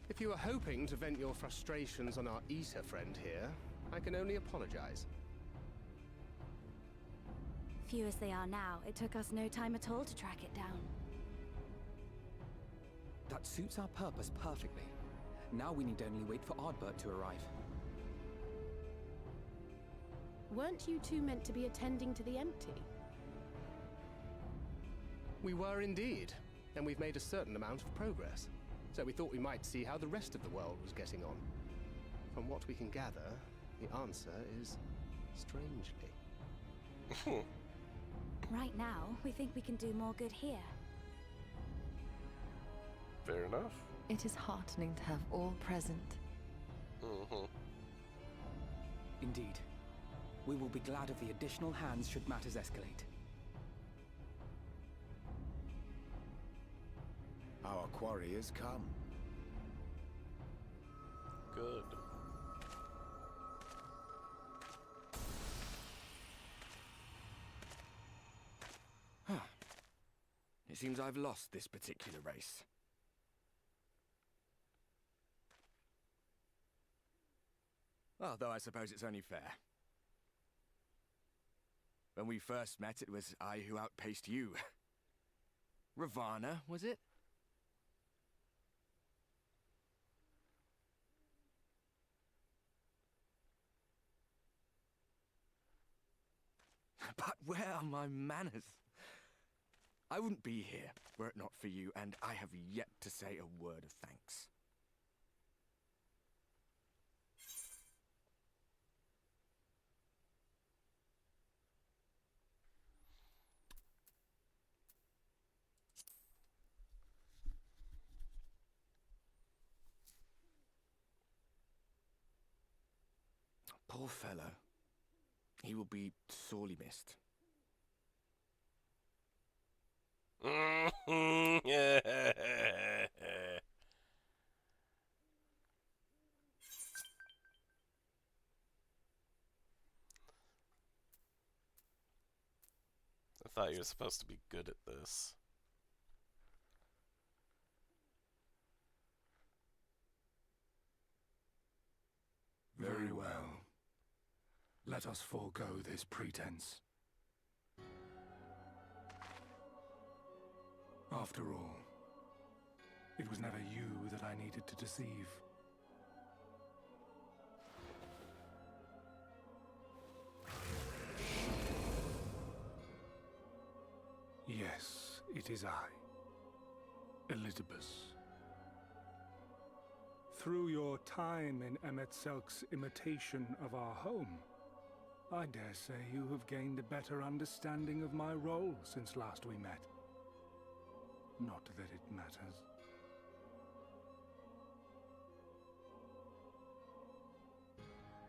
If you were hoping to vent your frustrations on our Issa friend here, I can only apologize. Few as they are now, it took us no time at all to track it down. That suits our purpose perfectly. Now we need only wait for Ardbert to arrive. Weren't you two meant to be attending to the empty? We were indeed, and we've made a certain amount of progress. So we thought we might see how the rest of the world was getting on. From what we can gather, the answer is strangely. Right now, we think we can do more good here. Fair enough. It is heartening to have all present. Mm-hmm. Indeed. We will be glad of the additional hands should matters escalate. Our quarry has come. Good. It seems I've lost this particular race. Although I suppose it's only fair. When we first met, it was I who outpaced you. Ravana, was it? But where are my manners? I wouldn't be here were it not for you, and I have yet to say a word of thanks. Poor fellow. He will be sorely missed. I thought you were supposed to be good at this. Very well. Let us forego this pretense. After all, it was never you that I needed to deceive. Yes, it is I, Elizabeth. Through your time in Emet-Selk's imitation of our home, I dare say you have gained a better understanding of my role since last we met. Not that it matters.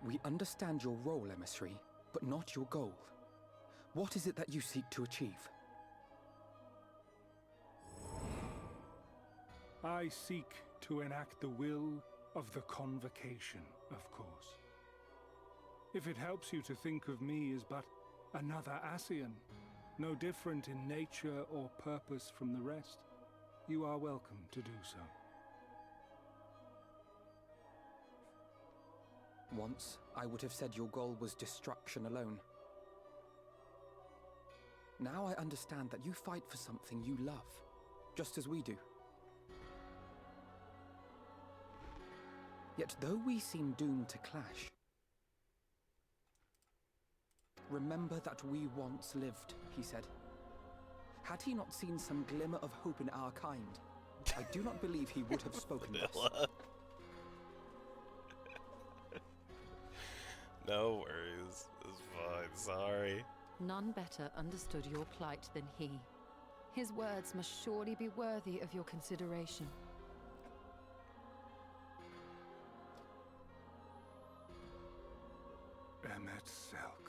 We understand your role, emissary, but not your goal. What is it that you seek to achieve? I seek to enact the will of the Convocation, of course. If it helps you to think of me as but another Ascian, no different in nature or purpose from the rest, you are welcome to do so. Once, I would have said your goal was destruction alone. Now I understand that you fight for something you love, just as we do. Yet though we seem doomed to clash, remember that we once lived, he said. Had he not seen some glimmer of hope in our kind, I do not believe he would have spoken thus. No worries. It's fine. Sorry. None better understood your plight than he. His words must surely be worthy of your consideration. Emet-Selk.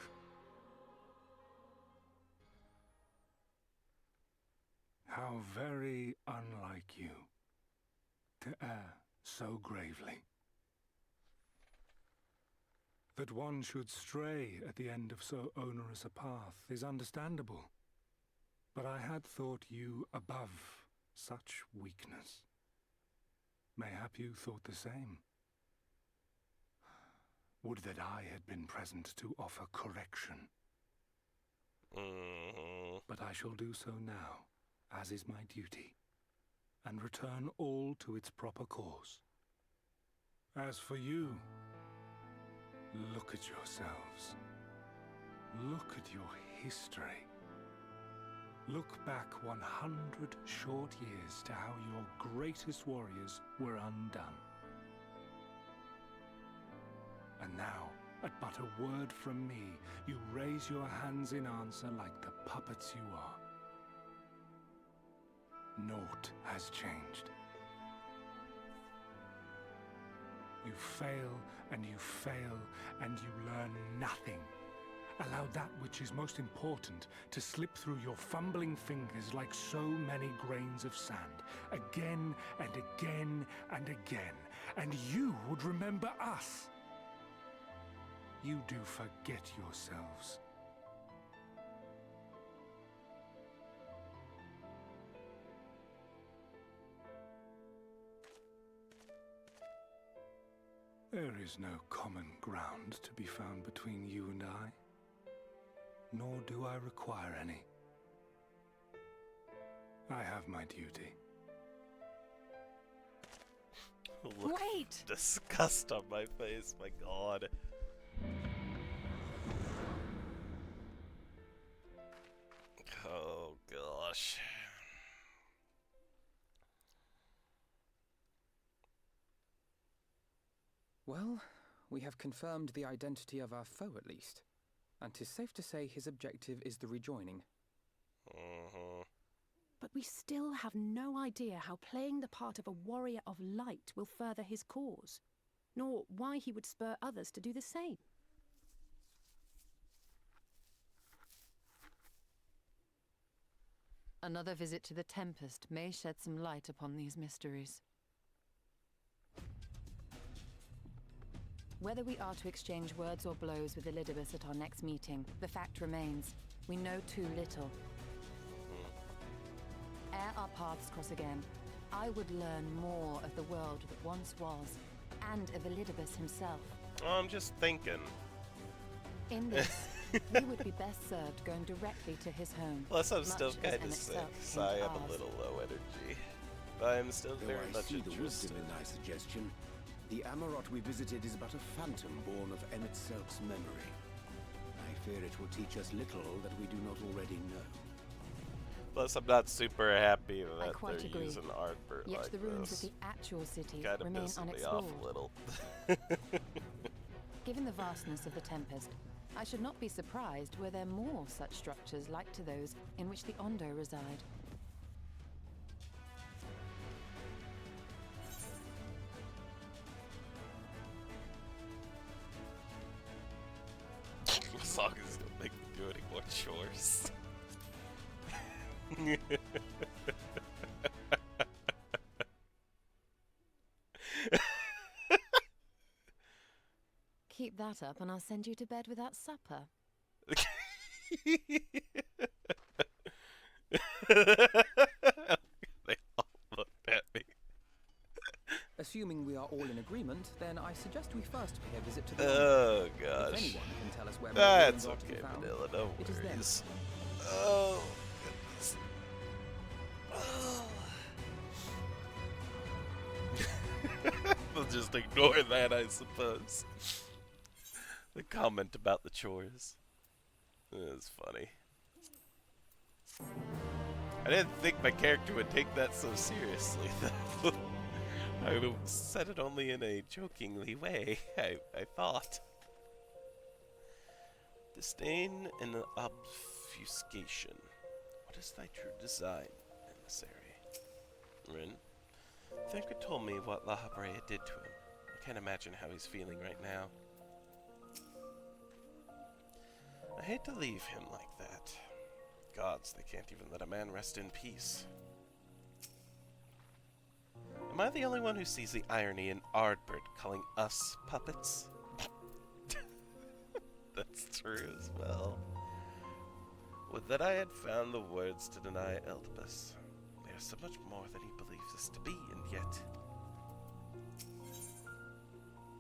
How very unlike you to err so gravely. That one should stray at the end of so onerous a path is understandable, but I had thought you above such weakness. Mayhap you thought the same. Would that I had been present to offer correction. But I shall do so now, as is my duty, and return all to its proper course. As for you, look at yourselves. Look at your history. Look back 100 short years to how your greatest warriors were undone. And now, at but a word from me, you raise your hands in answer like the puppets you are. Naught has changed. You fail, and you fail, and you learn nothing. Allow that which is most important to slip through your fumbling fingers like so many grains of sand, again and again and again, and you would remember us. You do forget yourselves. There is no common ground to be found between you and I, nor do I require any. I have my duty. Look, Wait! disgust on my face, my god. Oh gosh. Well, we have confirmed the identity of our foe at least. And 'tis safe to say his objective is the rejoining. But we still have no idea how playing the part of a warrior of light will further his cause, nor why he would spur others to do the same. Another visit to the Tempest may shed some light upon these mysteries. Whether we are to exchange words or blows with Elidibus at our next meeting, the fact remains, we know too little. Ere our paths cross again, I would learn more of the world that once was, and of Elidibus himself. Oh, I'm just thinking. In this, we would be best served going directly to his home. Plus, I'm still much as kind of Emmett sick, Selk so came I to am a ours. little low energy. But I'm still Though very I much see the interested. wisdom in thy suggestion, the Amarot we visited is but a phantom born of Emmett Selk's memory. I fear it will teach us little that we do not already know. Plus, I'm not super happy I that quite they're agree. using Ardbert Yet like the ruins this. of the actual city Kinda remain pissing me unexplored. off a little. Given the vastness of the Tempest, I should not be surprised were there more such structures like to those in which the Ondo reside. As long as you don't make me do any more chores. Keep that up and I'll send you to bed without supper. They all looked at me. Assuming we are all in agreement, then I suggest we first pay a visit to the Oh If gosh. anyone can tell us where more That's ruins are to be okay, found, Vanilla, no it is them. worries. Oh goodness. We'll just ignore that, I suppose. The comment about the chores is funny. I didn't think my character would take that so seriously, though. I said it only in a jokingly way, I thought. Disdain and obfuscation. What is thy true design, emissary? Rin, Thanker told me what La Habrea did to him. I can't imagine how he's feeling right now. I hate to leave him like that. Gods, they can't even let a man rest in peace. Am I the only one who sees the irony in Ardbert calling us puppets? That's true as well. Would that I had found the words to deny Elidibus. They are so much more than he believes us to be, and yet...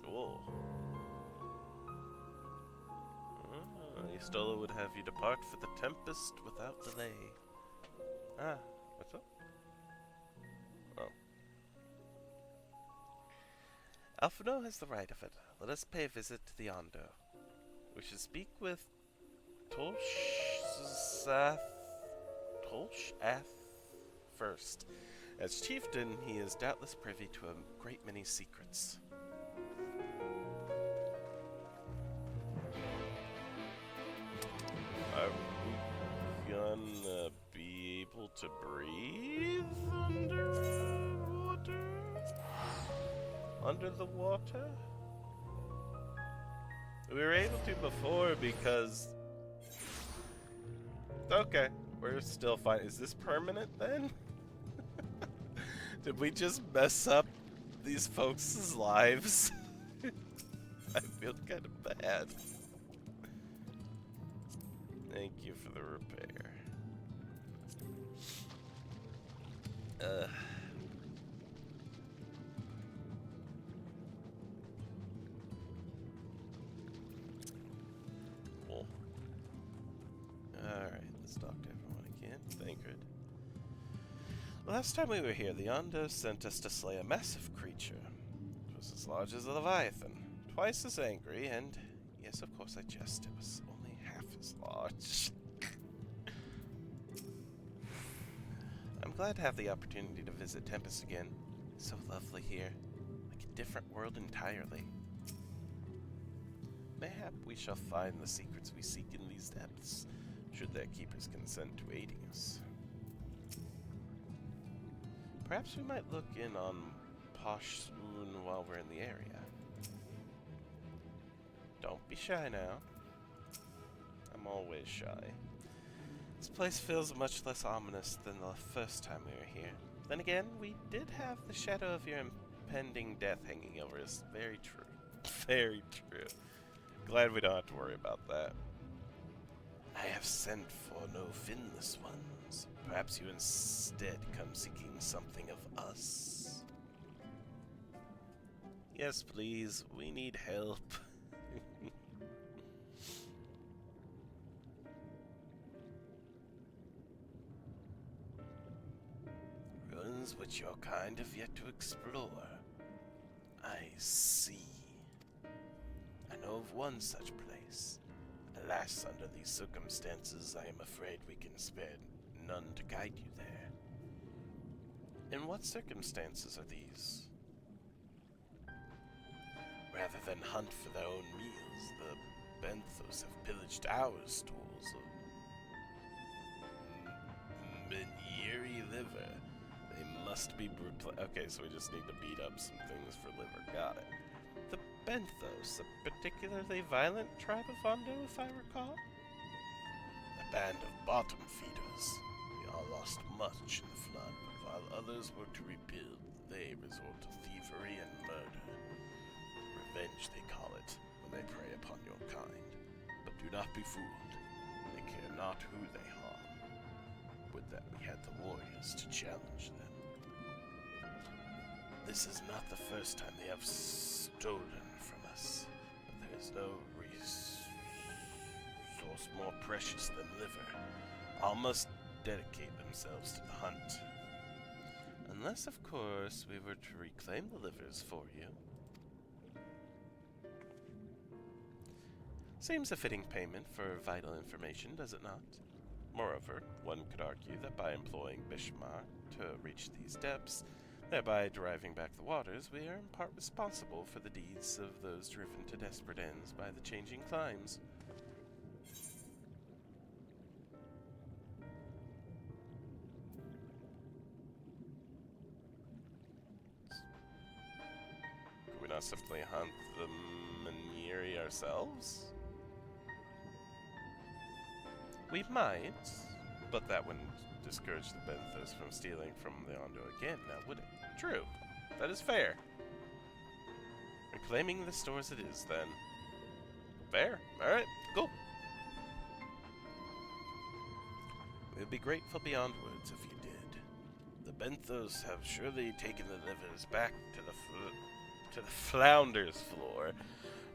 Whoa. Istola would have you depart for the Tempest without delay. Ah, what's up? Oh. Alphino has the right of it. Let us pay a visit to the Ondo. We should speak with Tolshath first. As chieftain, he is doubtless privy to a great many secrets. Are we gonna be able to breathe underwater? under the water? We were able to before because... Okay, we're still fine. Is this permanent then? Did we just mess up these folks' lives? I feel kind of bad. Thank you for the repair. Cool. Alright, let's talk to everyone again. Thankred. Last time we were here, the Ondo sent us to slay a massive creature. It was as large as a leviathan, twice as angry, and yes, of course I jest, it was only half as large. I'm glad to have the opportunity to visit Tempest again. It's so lovely here, like a different world entirely. Mayhap we shall find the secrets we seek in these depths, should their keepers consent to aiding us. Perhaps we might look in on Posh Spoon while we're in the area. Don't be shy now. I'm always shy. This place feels much less ominous than the first time we were here. Then again, we did have the shadow of your impending death hanging over us. Very true. Very true. Glad we don't have to worry about that. I have sent for no finless ones. Perhaps you instead come seeking something of us. Yes, please. We need help. Ruins which your kind have yet to explore. I see. I know of one such place. Alas, under these circumstances, I am afraid we can spare none to guide you there. In what circumstances are these? Rather than hunt for their own meals, the Benthos have pillaged our stores of Meniri liver. They must be okay, so we just need to beat up some things for liver. Got it. The Benthos, a particularly violent tribe of Ondo, if I recall? A band of bottom feeders. We all lost much in the flood, but while others work to rebuild, they resort to thievery and murder. Revenge, they call it, when they prey upon your kind. But do not be fooled. They care not who they harm. Would that we had the warriors to challenge them. This is not the first time they have stolen from us, but there is no resource more precious than liver. All must dedicate themselves to the hunt. Unless, of course, we were to reclaim the livers for you. Seems a fitting payment for vital information, does it not? Moreover, one could argue that by employing Bishmar to reach these depths, thereby driving back the waters, we are in part responsible for the deeds of those driven to desperate ends by the changing climes. Could we not simply hunt the Meniri ourselves? We might, but that wouldn't discourage the Benthos from stealing from the Ondo again, now would it? True. That is fair. Reclaiming the stores it is, then. Fair. Alright, cool. We'd be grateful beyond words if you did. The Benthos have surely taken the livers back to the Flounders floor,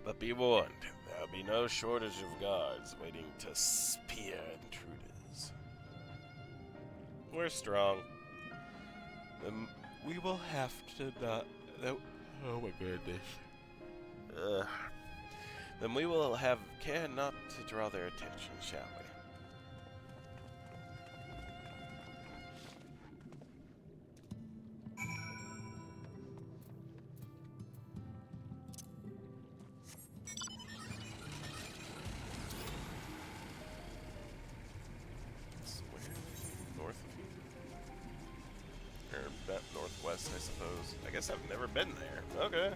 but be warned, there'll be no shortage of guards waiting to spear intruders. We're strong. Then we will have to not... Oh my goodness. Then we will have care not to draw their attention, shall we? Northwest, I suppose. I guess guess I've never been there. Okay.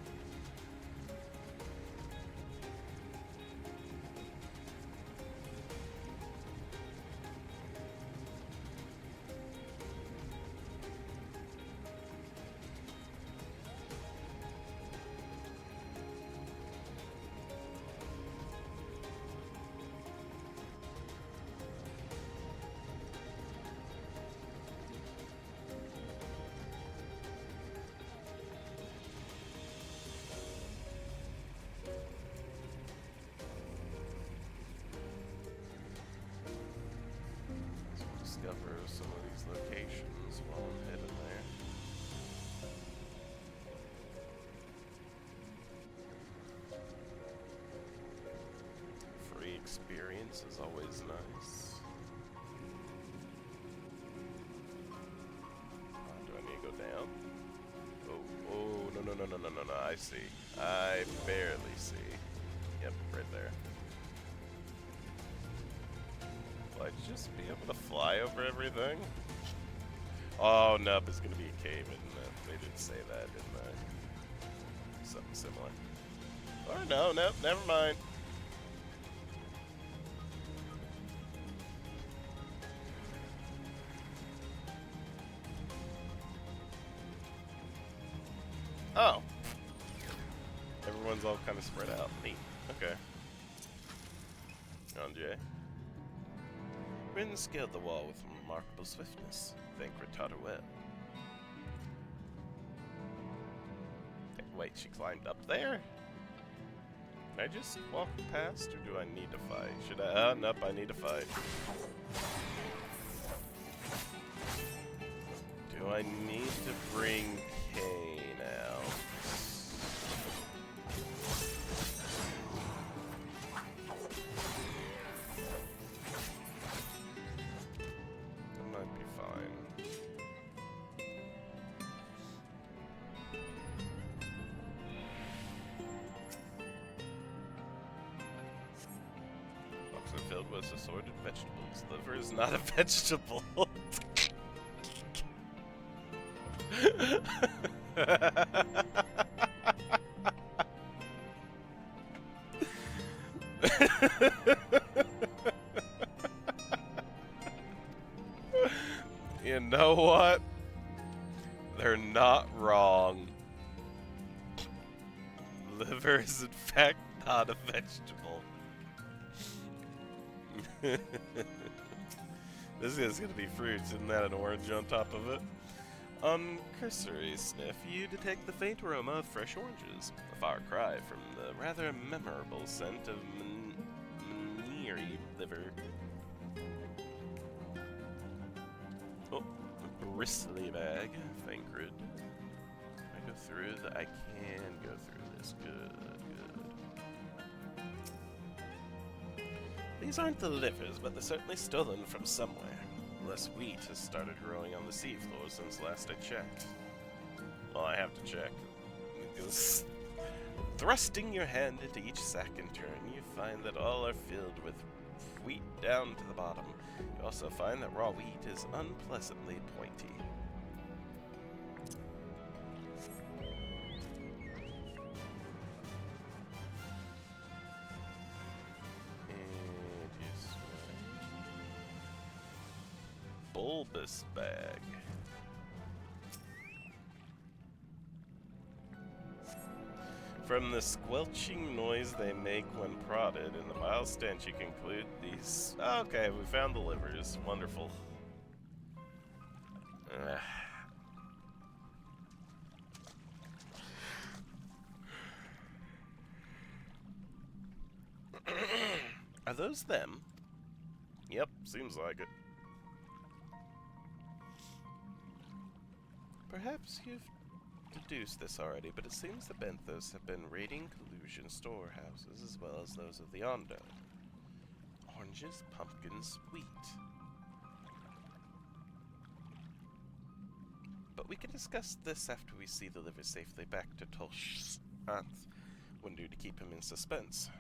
Discover some of these locations while I'm heading there. Free experience is always nice. Do I need to go down? Oh, no, I see. I barely see. Yep, right there. Will I just be able to fly over everything? Oh, Nub is going to be a cave, isn't it? They did say that, didn't they? Something similar. Or no, never mind. Oh. Everyone's all kind of spread out. Neat. Okay. On Jay. Rin scaled the wall with remarkable swiftness. Thancred taught her well. Wait, she climbed up there? Can I just walk past, or do I need to fight? Should I? Nope, I need to fight. Do I need to bring Kane out? That might be fine. Box are filled with assorted vegetables. Liver is not a vegetable. You know what? They're not wrong. Liver is in fact not a vegetable. This is gonna be fruits, isn't that an orange on top of it? On cursory sniff, you detect the faint aroma of fresh oranges, a far cry from the rather memorable scent of Maniri liver. Oh, a bristly bag, Thancred. I go through the. I can go through this. Good. These aren't the livers, but they're certainly stolen from somewhere. Less wheat has started growing on the seafloor since last I checked. Well, I have to check. Because thrusting your hand into each sack in turn, you find that all are filled with wheat down to the bottom. You also find that raw wheat is unpleasantly pointy. Bulbous bag. From the squelching noise they make when prodded and the vile stench, you conclude these. Okay, we found the livers. Wonderful. Are those them? Yep, seems like it. Perhaps you've deduced this already, but it seems the Benthos have been raiding collusion storehouses as well as those of the Ondo. Oranges, pumpkins, wheat. But we can discuss this after we see the liver safely back to Tolsh's aunt. Wouldn't do to keep him in suspense.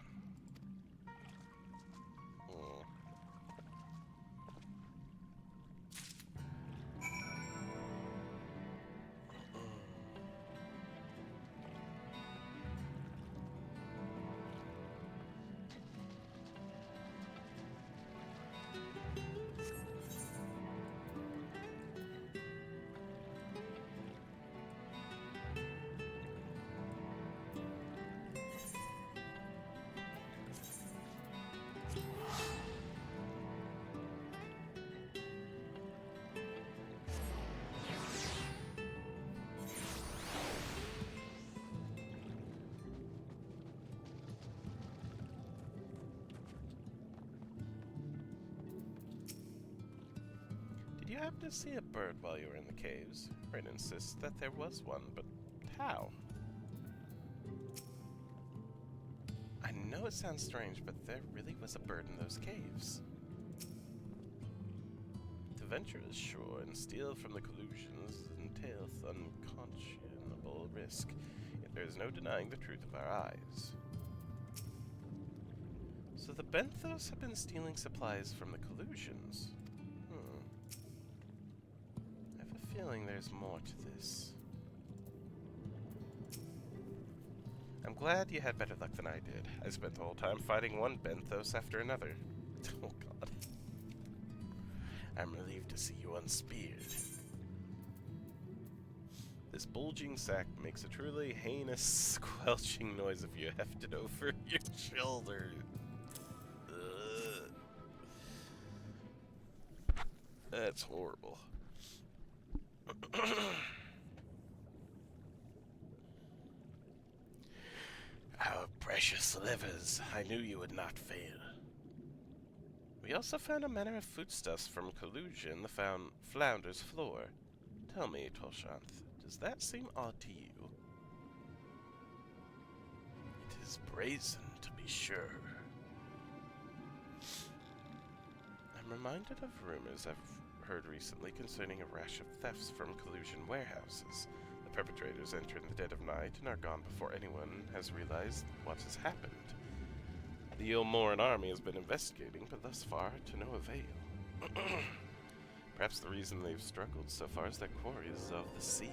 you happen to see a bird while you were in the caves? Rin insists that there was one, but how? I know it sounds strange, but there really was a bird in those caves. To venture ashore and steal from the collusions entails unconscionable risk, yet there is no denying the truth of our eyes. So the Benthos have been stealing supplies from the collusions. I have a feeling there's more to this. I'm glad you had better luck than I did. I spent the whole time fighting one Benthos after another. Oh god. I'm relieved to see you unspeared. This bulging sack makes a truly heinous squelching noise if you heft it over your shoulder. Ugh. That's horrible. Our precious livers, I knew you would not fail. We also found a manner of foodstuffs from collusion, the Flounder's floor. Tell me, Tolshanth, does that seem odd to you? It is brazen, to be sure. I'm reminded of rumors I've heard recently concerning a rash of thefts from collusion warehouses. The perpetrators enter in the dead of night and are gone before anyone has realized what has happened. The Yulmoran army has been investigating, but thus far to no avail. Perhaps the reason they've struggled so far is their quarries of the sea.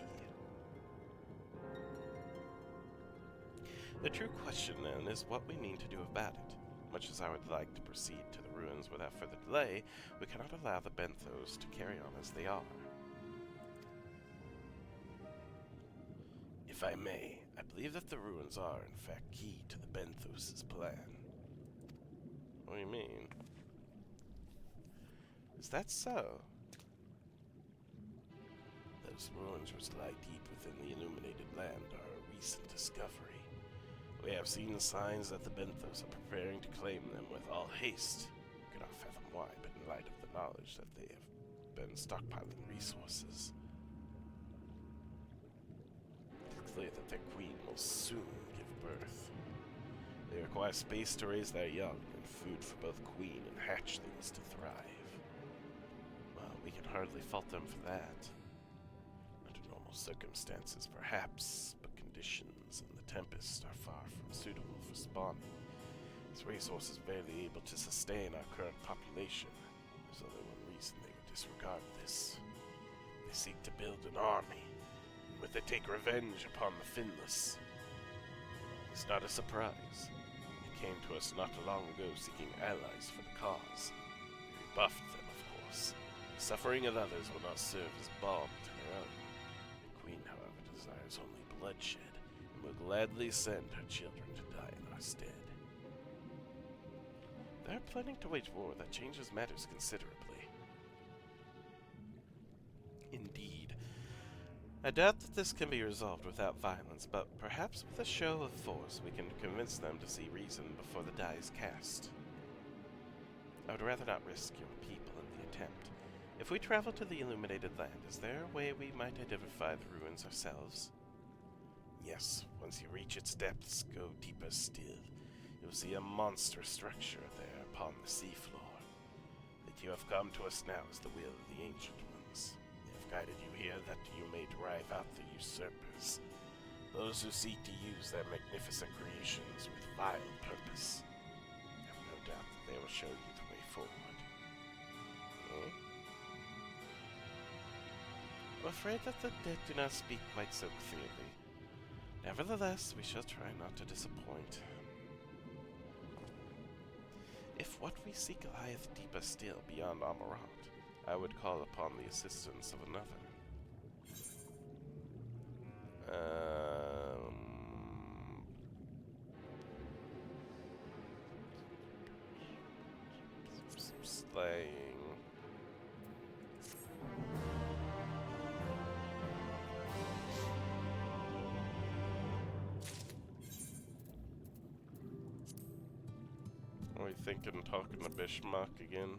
The true question, then, is what we mean to do about it. Much as I would like to proceed to the ruins without further delay, we cannot allow the Benthos to carry on as they are. If I may, I believe that the ruins are, in fact, key to the Benthos' plan. What do you mean? Is that so? Those ruins which lie deep within the illuminated land are a recent discovery. We have seen signs that the Benthos are preparing to claim them with all haste. We cannot fathom why, but in light of the knowledge that they have been stockpiling resources, it's clear that their queen will soon give birth. They require space to raise their young and food for both queen and hatchlings to thrive. Well, we can hardly fault them for that. Under normal circumstances, perhaps, but conditions in the Tempest are far from suitable for spawning. These resources barely able to sustain our current population. There's only one reason they would disregard this. They seek to build an army, and with it take revenge upon the Finless. It's not a surprise. They came to us not long ago seeking allies for the cause. We rebuffed them, of course. The suffering of others will not serve as balm to their own. The Queen, however, desires only bloodshed, and will gladly send her children to die in our stead. They are planning to wage war that changes matters considerably. Indeed. I doubt that this can be resolved without violence, but perhaps with a show of force we can convince them to see reason before the die is cast. I would rather not risk your people in the attempt. If we travel to the illuminated land, is there a way we might identify the ruins ourselves? Yes, once you reach its depths, go deeper still. You'll see a monstrous structure there upon the seafloor. That you have come to us now is the will of the Ancient Ones. They have guided you here that you may drive out the usurpers, those who seek to use their magnificent creations with vile purpose. I have no doubt that they will show you the way forward. Hmm? I'm afraid that the dead do not speak quite so clearly. Nevertheless, we shall try not to disappoint. If what we seek lieth deeper still beyond Amarant, I would call upon the assistance of another. Slaying. Are we thinking talking to Bismarck again?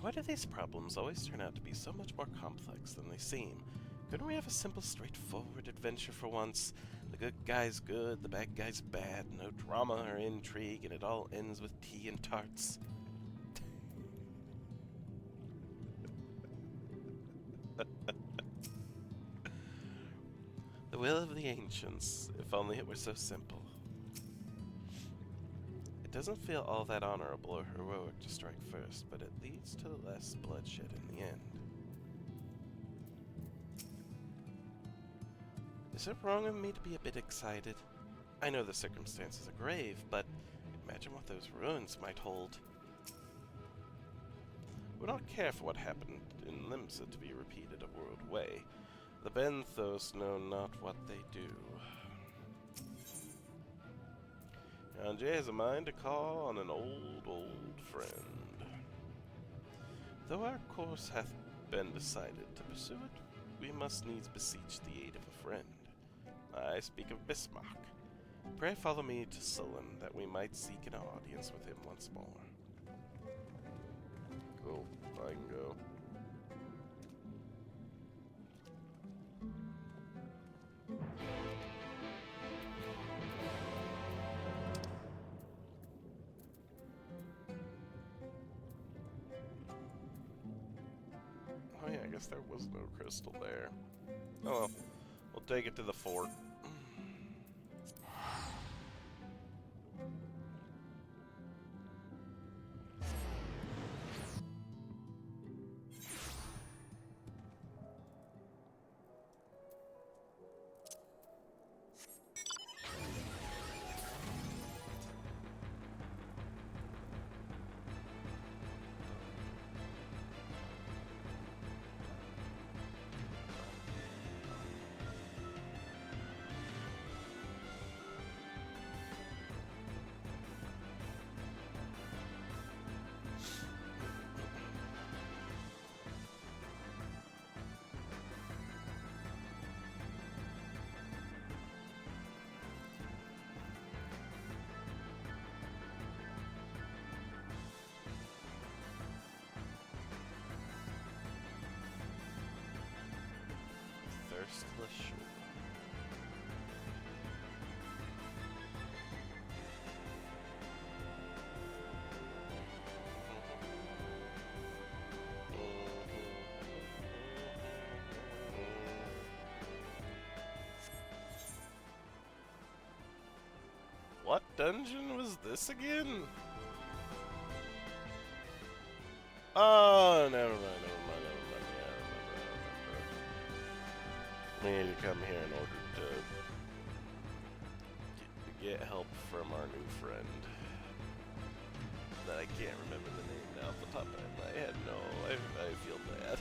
Why do these problems always turn out to be so much more complex than they seem? Couldn't we have a simple, straightforward adventure for once? The good guy's good, the bad guy's bad, no drama or intrigue, and it all ends with tea and tarts. The will of the ancients, if only it were so simple. It doesn't feel all that honorable or heroic to strike first, but it leads to less bloodshed in the end. Is it wrong of me to be a bit excited? I know the circumstances are grave, but imagine what those ruins might hold. We don't care for what happened in Limsa to be repeated a world way. The Benthos know not what they do. Andre has a mind to call on an old friend. Though our course hath been decided, to pursue it, we must needs beseech the aid of a friend. I speak of Bismarck. Pray follow me to Sullen, that we might seek an audience with him once more. Cool, I can go. Oh yeah, I guess there was no crystal there. Oh well, we'll take it to the fort. Thirstless shore. What dungeon was this again? Oh, never mind. We need to come here in order to get help from our new friend. That I can't remember the name now off the top of my head. No, I feel bad.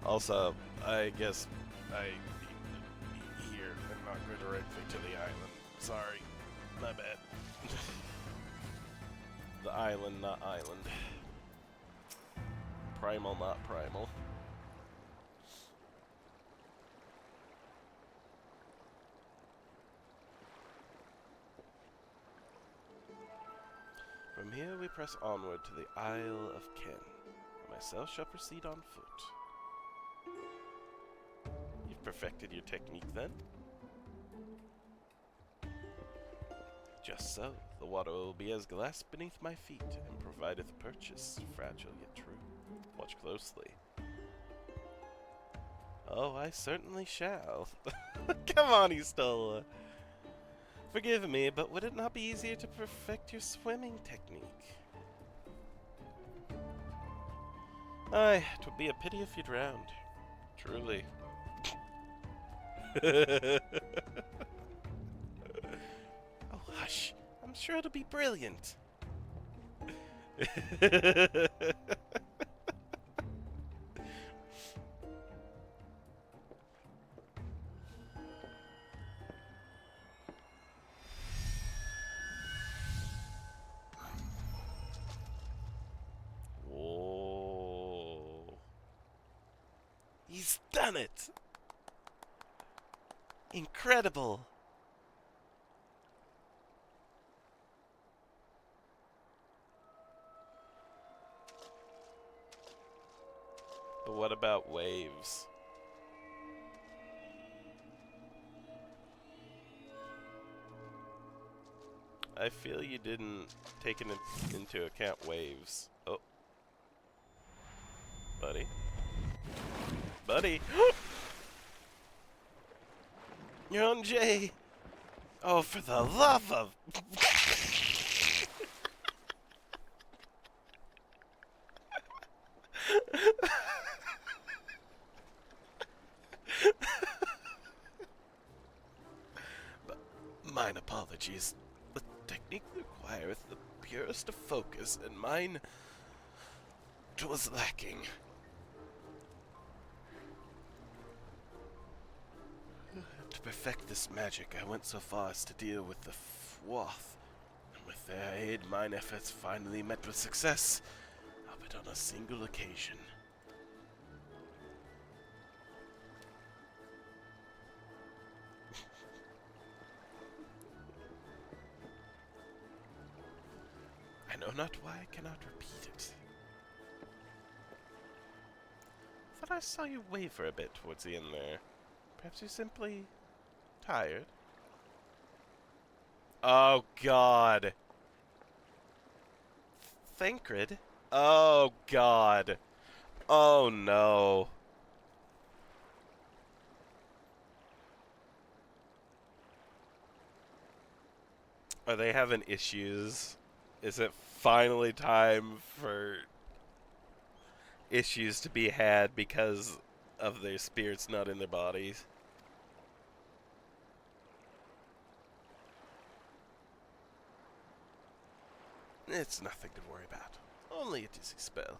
Also, I guess I need to be here and not go directly to the island. Sorry, my bad. The island, not island. Primal, not primal. From here we press onward to the Isle of Ken. Myself shall proceed on foot. You've perfected your technique then? Just so. The water will be as glass beneath my feet, and provideth purchase, fragile yet true. Watch closely. Oh, I certainly shall. Come on, Istola. Forgive me, but would it not be easier to perfect your swimming technique? Aye, 'twould be a pity if you drowned. Truly. Oh, hush. I'm sure it'll be brilliant. Whoa. He's done it! Incredible! But what about waves? I feel you didn't take into account waves. Oh. Buddy. Buddy! You're on J! Oh, for the love of... Mine apologies. The technique requireth the purest of focus, and mine... 'twas lacking. To perfect this magic, I went so far as to deal with the Fwath, and with their aid, mine efforts finally met with success, albeit on a single occasion. I know not why I cannot repeat it. Thought I saw you waver a bit towards the end there. Perhaps you're simply tired? Oh, God. Thancred? Oh, God. Oh, no. Are they having issues? Is it finally time for issues to be had because of their spirits not in their bodies? It's nothing to worry about. Only a dizzy spell.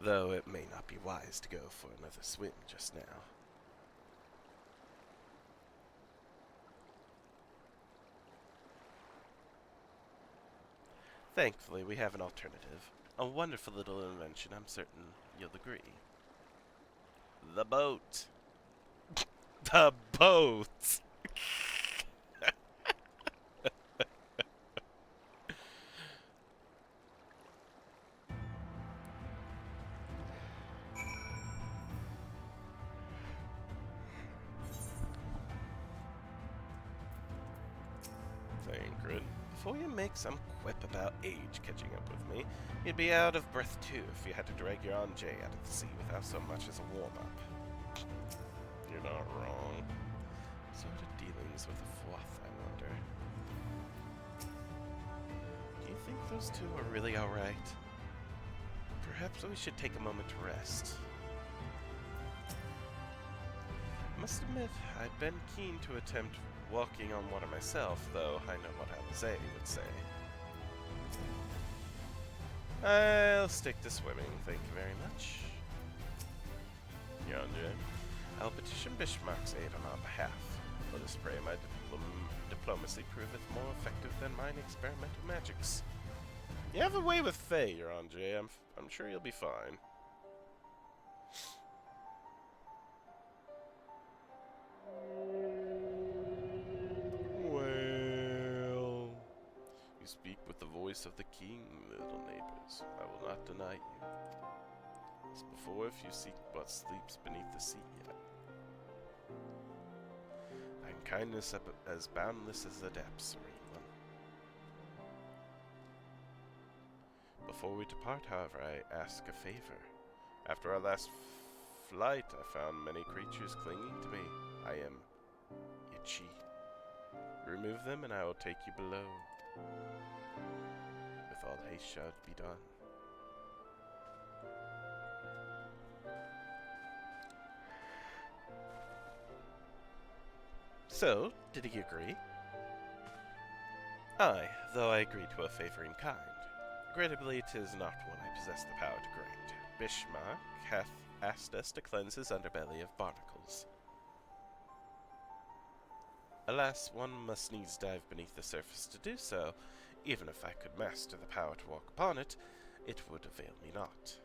Though it may not be wise to go for another swim just now. Thankfully, we have an alternative. A wonderful little invention, I'm certain you'll agree. The boat. The boat! Thancred, before you make some quip about age catching up with me, you'd be out of breath too if you had to drag your Aunt Jay out of the sea without so much as a warm-up. You're not wrong. Sort of dealings with the Fwath, I wonder. Do you think those two are really alright? Perhaps we should take a moment to rest. I must admit, I'd been keen to attempt walking on water myself, though I know what Alize would say. I'll stick to swimming, thank you very much. Yonder, I'll petition Bismarck's aid on our behalf. Let us pray my diplomacy proveth more effective than mine experimental magics. You have a way with Faye, Your Andre. I'm sure you'll be fine. Well, you speak with the voice of the king, little neighbors. I will not deny you. As before, if you seek what sleeps beneath the sea yet. Thine kindness as boundless as the depths, serene one. Before we depart, however, I ask a favor. After our last flight, I found many creatures clinging to me. I am itchy. Remove them, and I will take you below. With all haste shall it be done. So, did he agree? Aye, though I agree to a favor in kind. Regrettably, 'tis not one I possess the power to grant. Bismarck hath asked us to cleanse his underbelly of barnacles. Alas, one must needs dive beneath the surface to do so. Even if I could master the power to walk upon it, it would avail me not.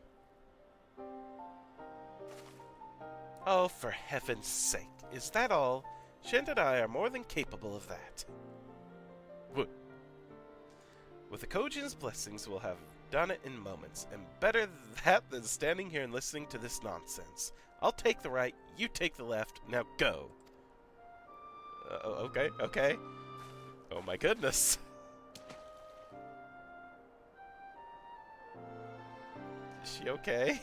Oh, for heaven's sake, is that all? Shent and I are more than capable of that. With the Kojin's blessings, we'll have done it in moments, and better that than standing here and listening to this nonsense. I'll take the right, you take the left, now go. Okay, okay. Oh my goodness. Is she okay?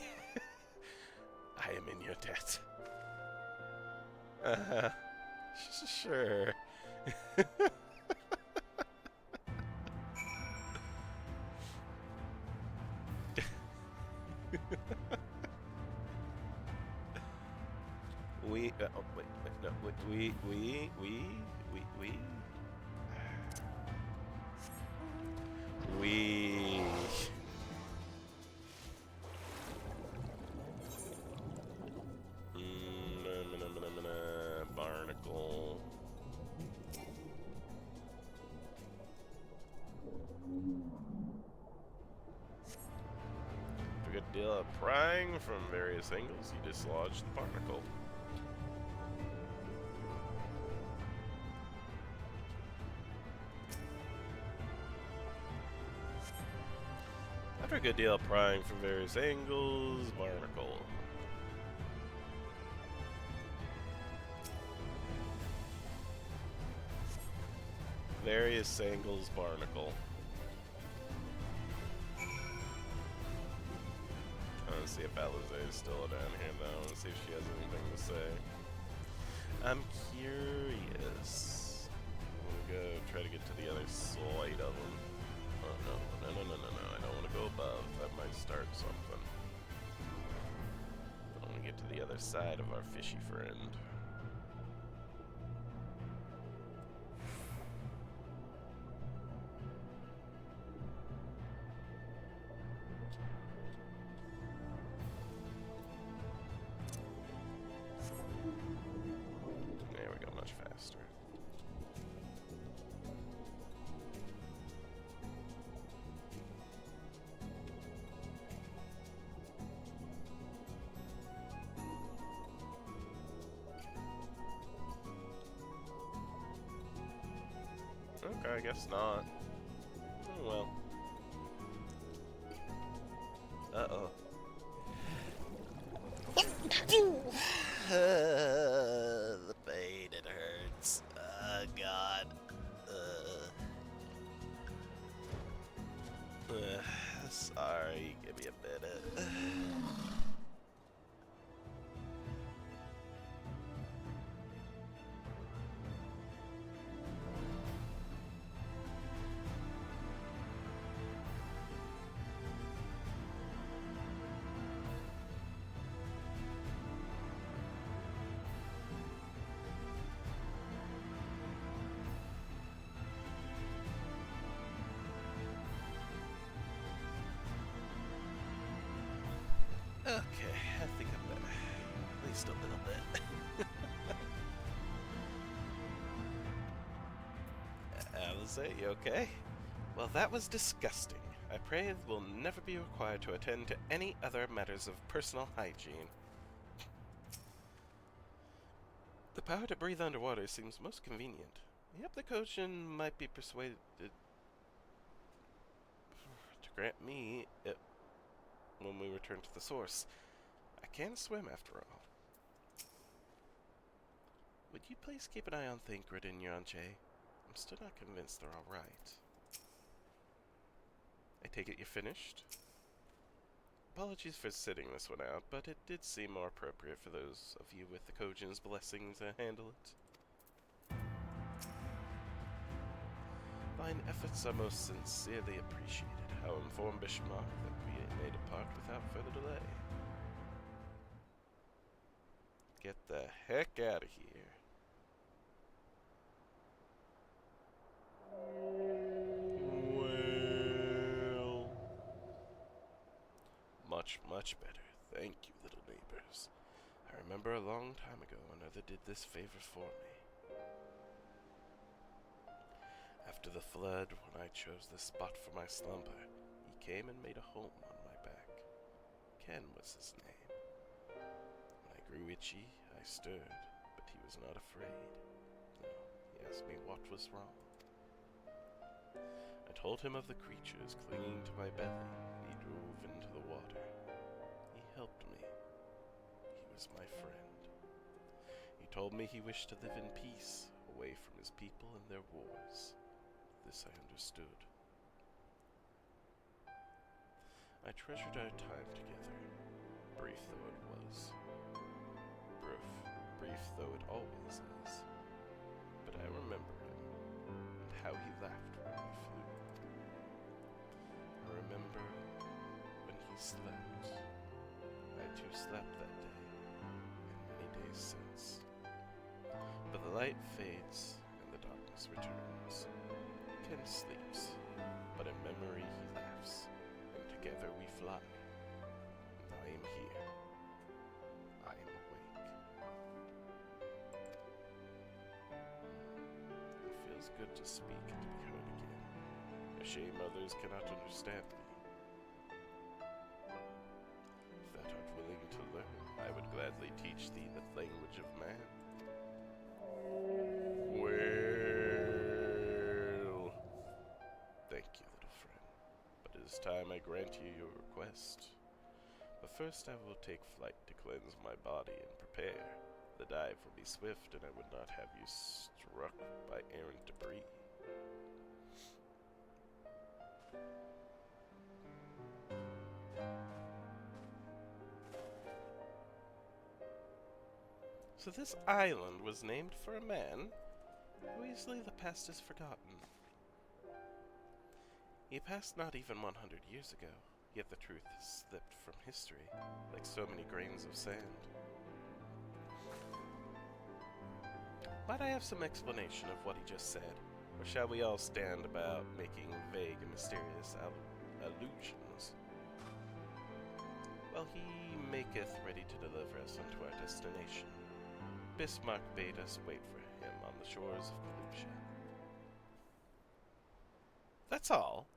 I am in your debt. Sure. We, oh, wait, no, we, Barnacle. After a good deal of prying from various angles, you dislodge the barnacle. After a good deal of prying from various angles, barnacle. Various angles, barnacle. Let's see if Alizé is still down here though. Let's see if she has anything to say. I'm curious. I'm gonna go try to get to the other side of them. Oh no, no, no, no, no, no. I don't want to go above. That might start something. I want to get to the other side of our fishy friend. There we go, much faster. Okay, I guess not. Oh well. Uh-oh. The pain, it hurts. Oh, God. Sorry, give me a minute. Okay, I think I'm better. At least a little bit. Alizé, you okay? Well, that was disgusting. I pray it will never be required to attend to any other matters of personal hygiene. The power to breathe underwater seems most convenient. Yep, the Kojin might be persuaded to grant me it when we return to the source. I can swim after all. Would you please keep an eye on Thancred and Yonche? I'm still not convinced they're alright. I take it you're finished? Apologies for sitting this one out, but it did seem more appropriate for those of you with the Kojin's blessing to handle it. Fine efforts are most sincerely appreciated. How informed Bishmark that we may depart without further delay. Get the heck out of here. Well, much better. Thank you, little neighbors. I remember a long time ago another did this favor for me. After the flood, when I chose this spot for my slumber, he came and made a home on my back. Ken was his name. When I grew itchy, I stirred, but he was not afraid. No, he asked me what was wrong. I told him of the creatures clinging to my belly, the into the water. He helped me. He was my friend. He told me he wished to live in peace, away from his people and their wars. This I understood. I treasured our time together, brief though it was. Brief though it always is. But I remember him, and how he laughed when we flew. I remember when he slept. I too slept that day, and many days since. But the light fades, and the darkness returns. Ken sleeps, but in memory he laughs, and together we fly. And I am here. I am awake. It feels good to speak and to be heard again. A shame others cannot understand me. If thou art willing to learn, I would gladly teach thee the language of man. Well, thank you, little friend, but it is time I grant you your request. But first I will take flight to cleanse my body and prepare. The dive will be swift, and I would not have you struck by errant debris. So this island was named for a man who easily the past is forgotten. He passed not even 100 years ago, yet the truth has slipped from history, like so many grains of sand. Might I have some explanation of what he just said, or shall we all stand about making vague and mysterious allusions? Well, he maketh ready to deliver us unto our destination. Bismarck bade us wait for him on the shores of Kalusha. That's all.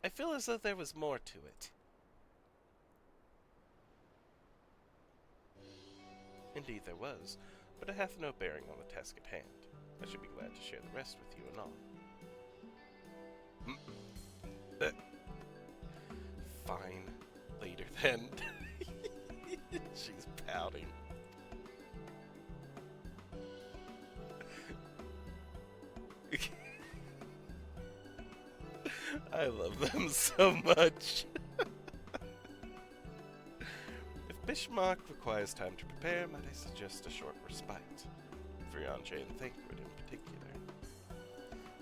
I feel as though there was more to it. Indeed there was, but it hath no bearing on the task at hand. I should be glad to share the rest with you anon. Fine. Later then. She's pouting. I love them so much. If Bismarck requires time to prepare, might I suggest a short respite? For Yonjay and Thancred in particular.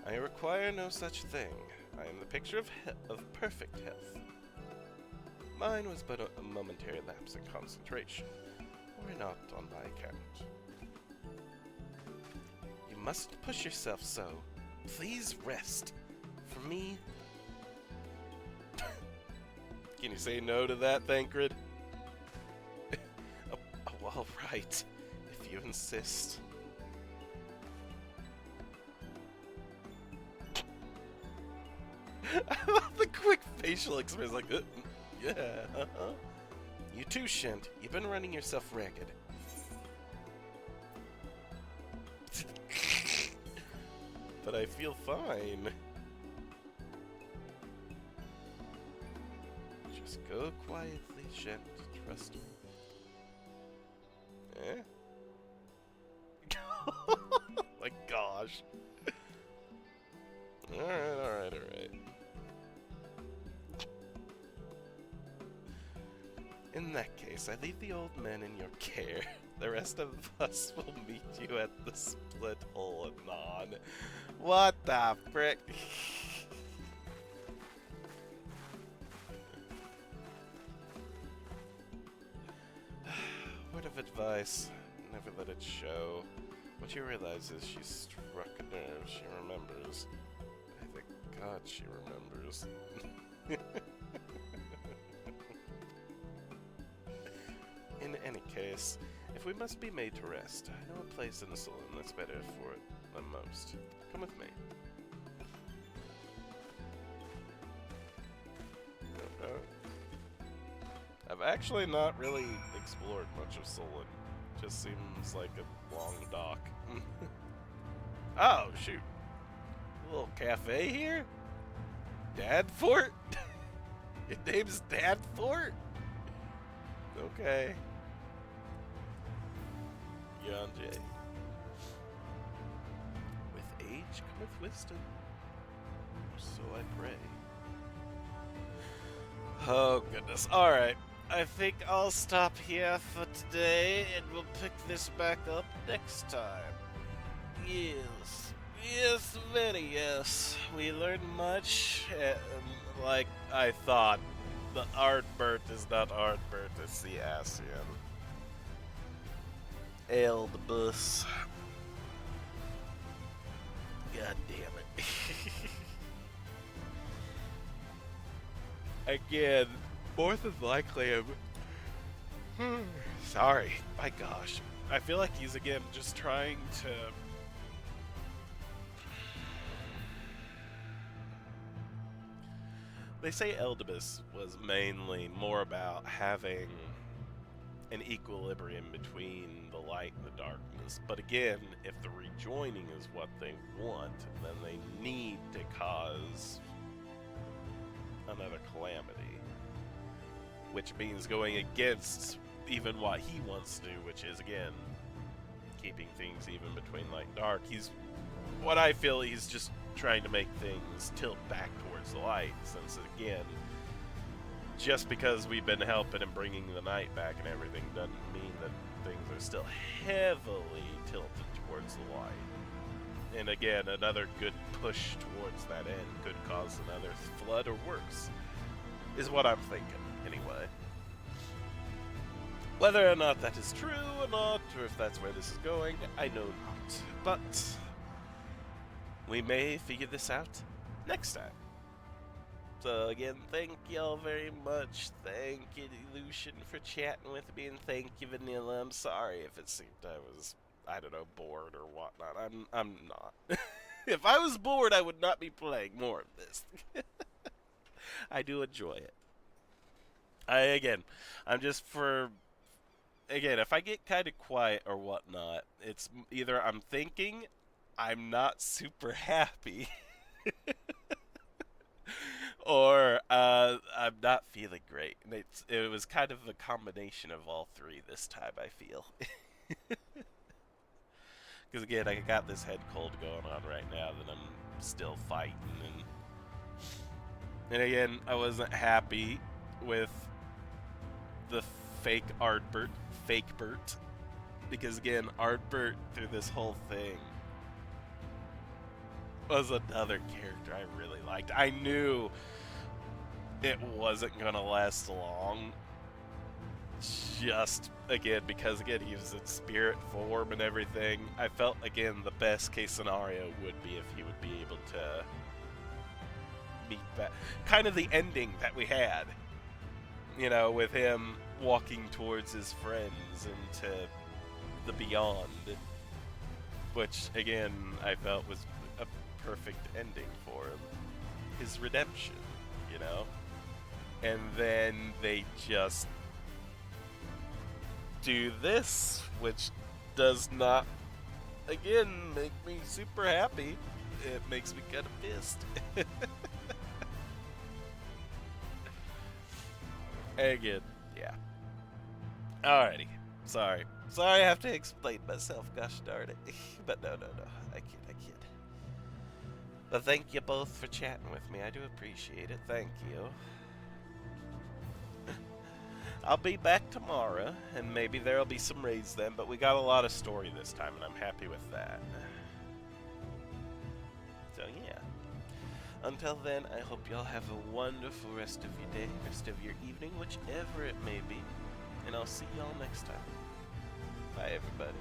I require no such thing. I am the picture of perfect health. Mine was but a momentary lapse in concentration. Worry not on my account. You mustn't push yourself so. Please rest. For me... Can you say no to that, Thancred? Oh, all right, if you insist. I love the quick facial expression, like, yeah, You too, Shint. You've been running yourself ragged. But I feel fine. Just go quietly, Shint. Trust me. Eh? Oh my gosh. Alright. In that case, I leave the old men in your care. The rest of us will meet you at the split hole anon. What the frick? Word of advice, never let it show. What you realize is she struck a nerve. She remembers. I thank God she remembers. In any case, if we must be made to rest, I know a place in the saloon that's better for it than most. Come with me. I've actually not really explored much of Solon. Just seems like a long dock. Oh, shoot. A little cafe here? Dad Fort? Your name's Danfort? Okay. Yonjay. With age cometh wisdom. So I pray. Oh, goodness. Alright. I think I'll stop here for today, and we'll pick this back up next time. Yes. Yes, very yes. We learned much, like I thought. The Ardbert is not Ardbert, it's the Ascian. Eldbus. God damn it. Again, more than likely I'm... Sorry, my gosh. I feel like he's, again, just trying to... They say Eldibus was mainly more about having an equilibrium between the light and the darkness. But again, if the rejoining is what they want, then they need to cause another calamity. Which means going against even what he wants to do, which is, again, keeping things even between light and dark. What I feel, he's just trying to make things tilt back towards the light, since, again, just because we've been helping and bringing the night back and everything doesn't mean that things are still heavily tilted towards the light. And again, another good push towards that end could cause another flood or worse, is what I'm thinking, anyway. Whether or not that is true or not, or if that's where this is going, I know not. But we may figure this out next time. So again, thank y'all very much. Thank you, Lucian, for chatting with me, and thank you, Vanilla. I'm sorry if it seemed I was, I don't know, bored or whatnot. I'm not. If I was bored, I would not be playing more of this. I do enjoy it. I'm just for... Again, if I get kind of quiet or whatnot, it's either I'm thinking, I'm not super happy, or I'm not feeling great. And it was kind of a combination of all three this time, I feel. Because again, I got this head cold going on right now that I'm still fighting. And again, I wasn't happy with the fake Ardbert, because again, Ardbert through this whole thing was another character I really liked. I knew it wasn't gonna last long, just again because again he was in spirit form and everything. I felt again the best case scenario would be if he would be able to meet that kind of the ending that we had, you know, with him walking towards his friends into the beyond, which again I felt was a perfect ending for him, his redemption, you know. And then they just do this, which does not again make me super happy. It makes me kind of pissed. Again, yeah. Alrighty. Sorry I have to explain myself, gosh darn it. But no. I kid. But thank you both for chatting with me. I do appreciate it. Thank you. I'll be back tomorrow, and maybe there'll be some raids then, but we got a lot of story this time, and I'm happy with that. So, yeah. Until then, I hope y'all have a wonderful rest of your day, rest of your evening, whichever it may be. And I'll see y'all next time. Bye, everybody.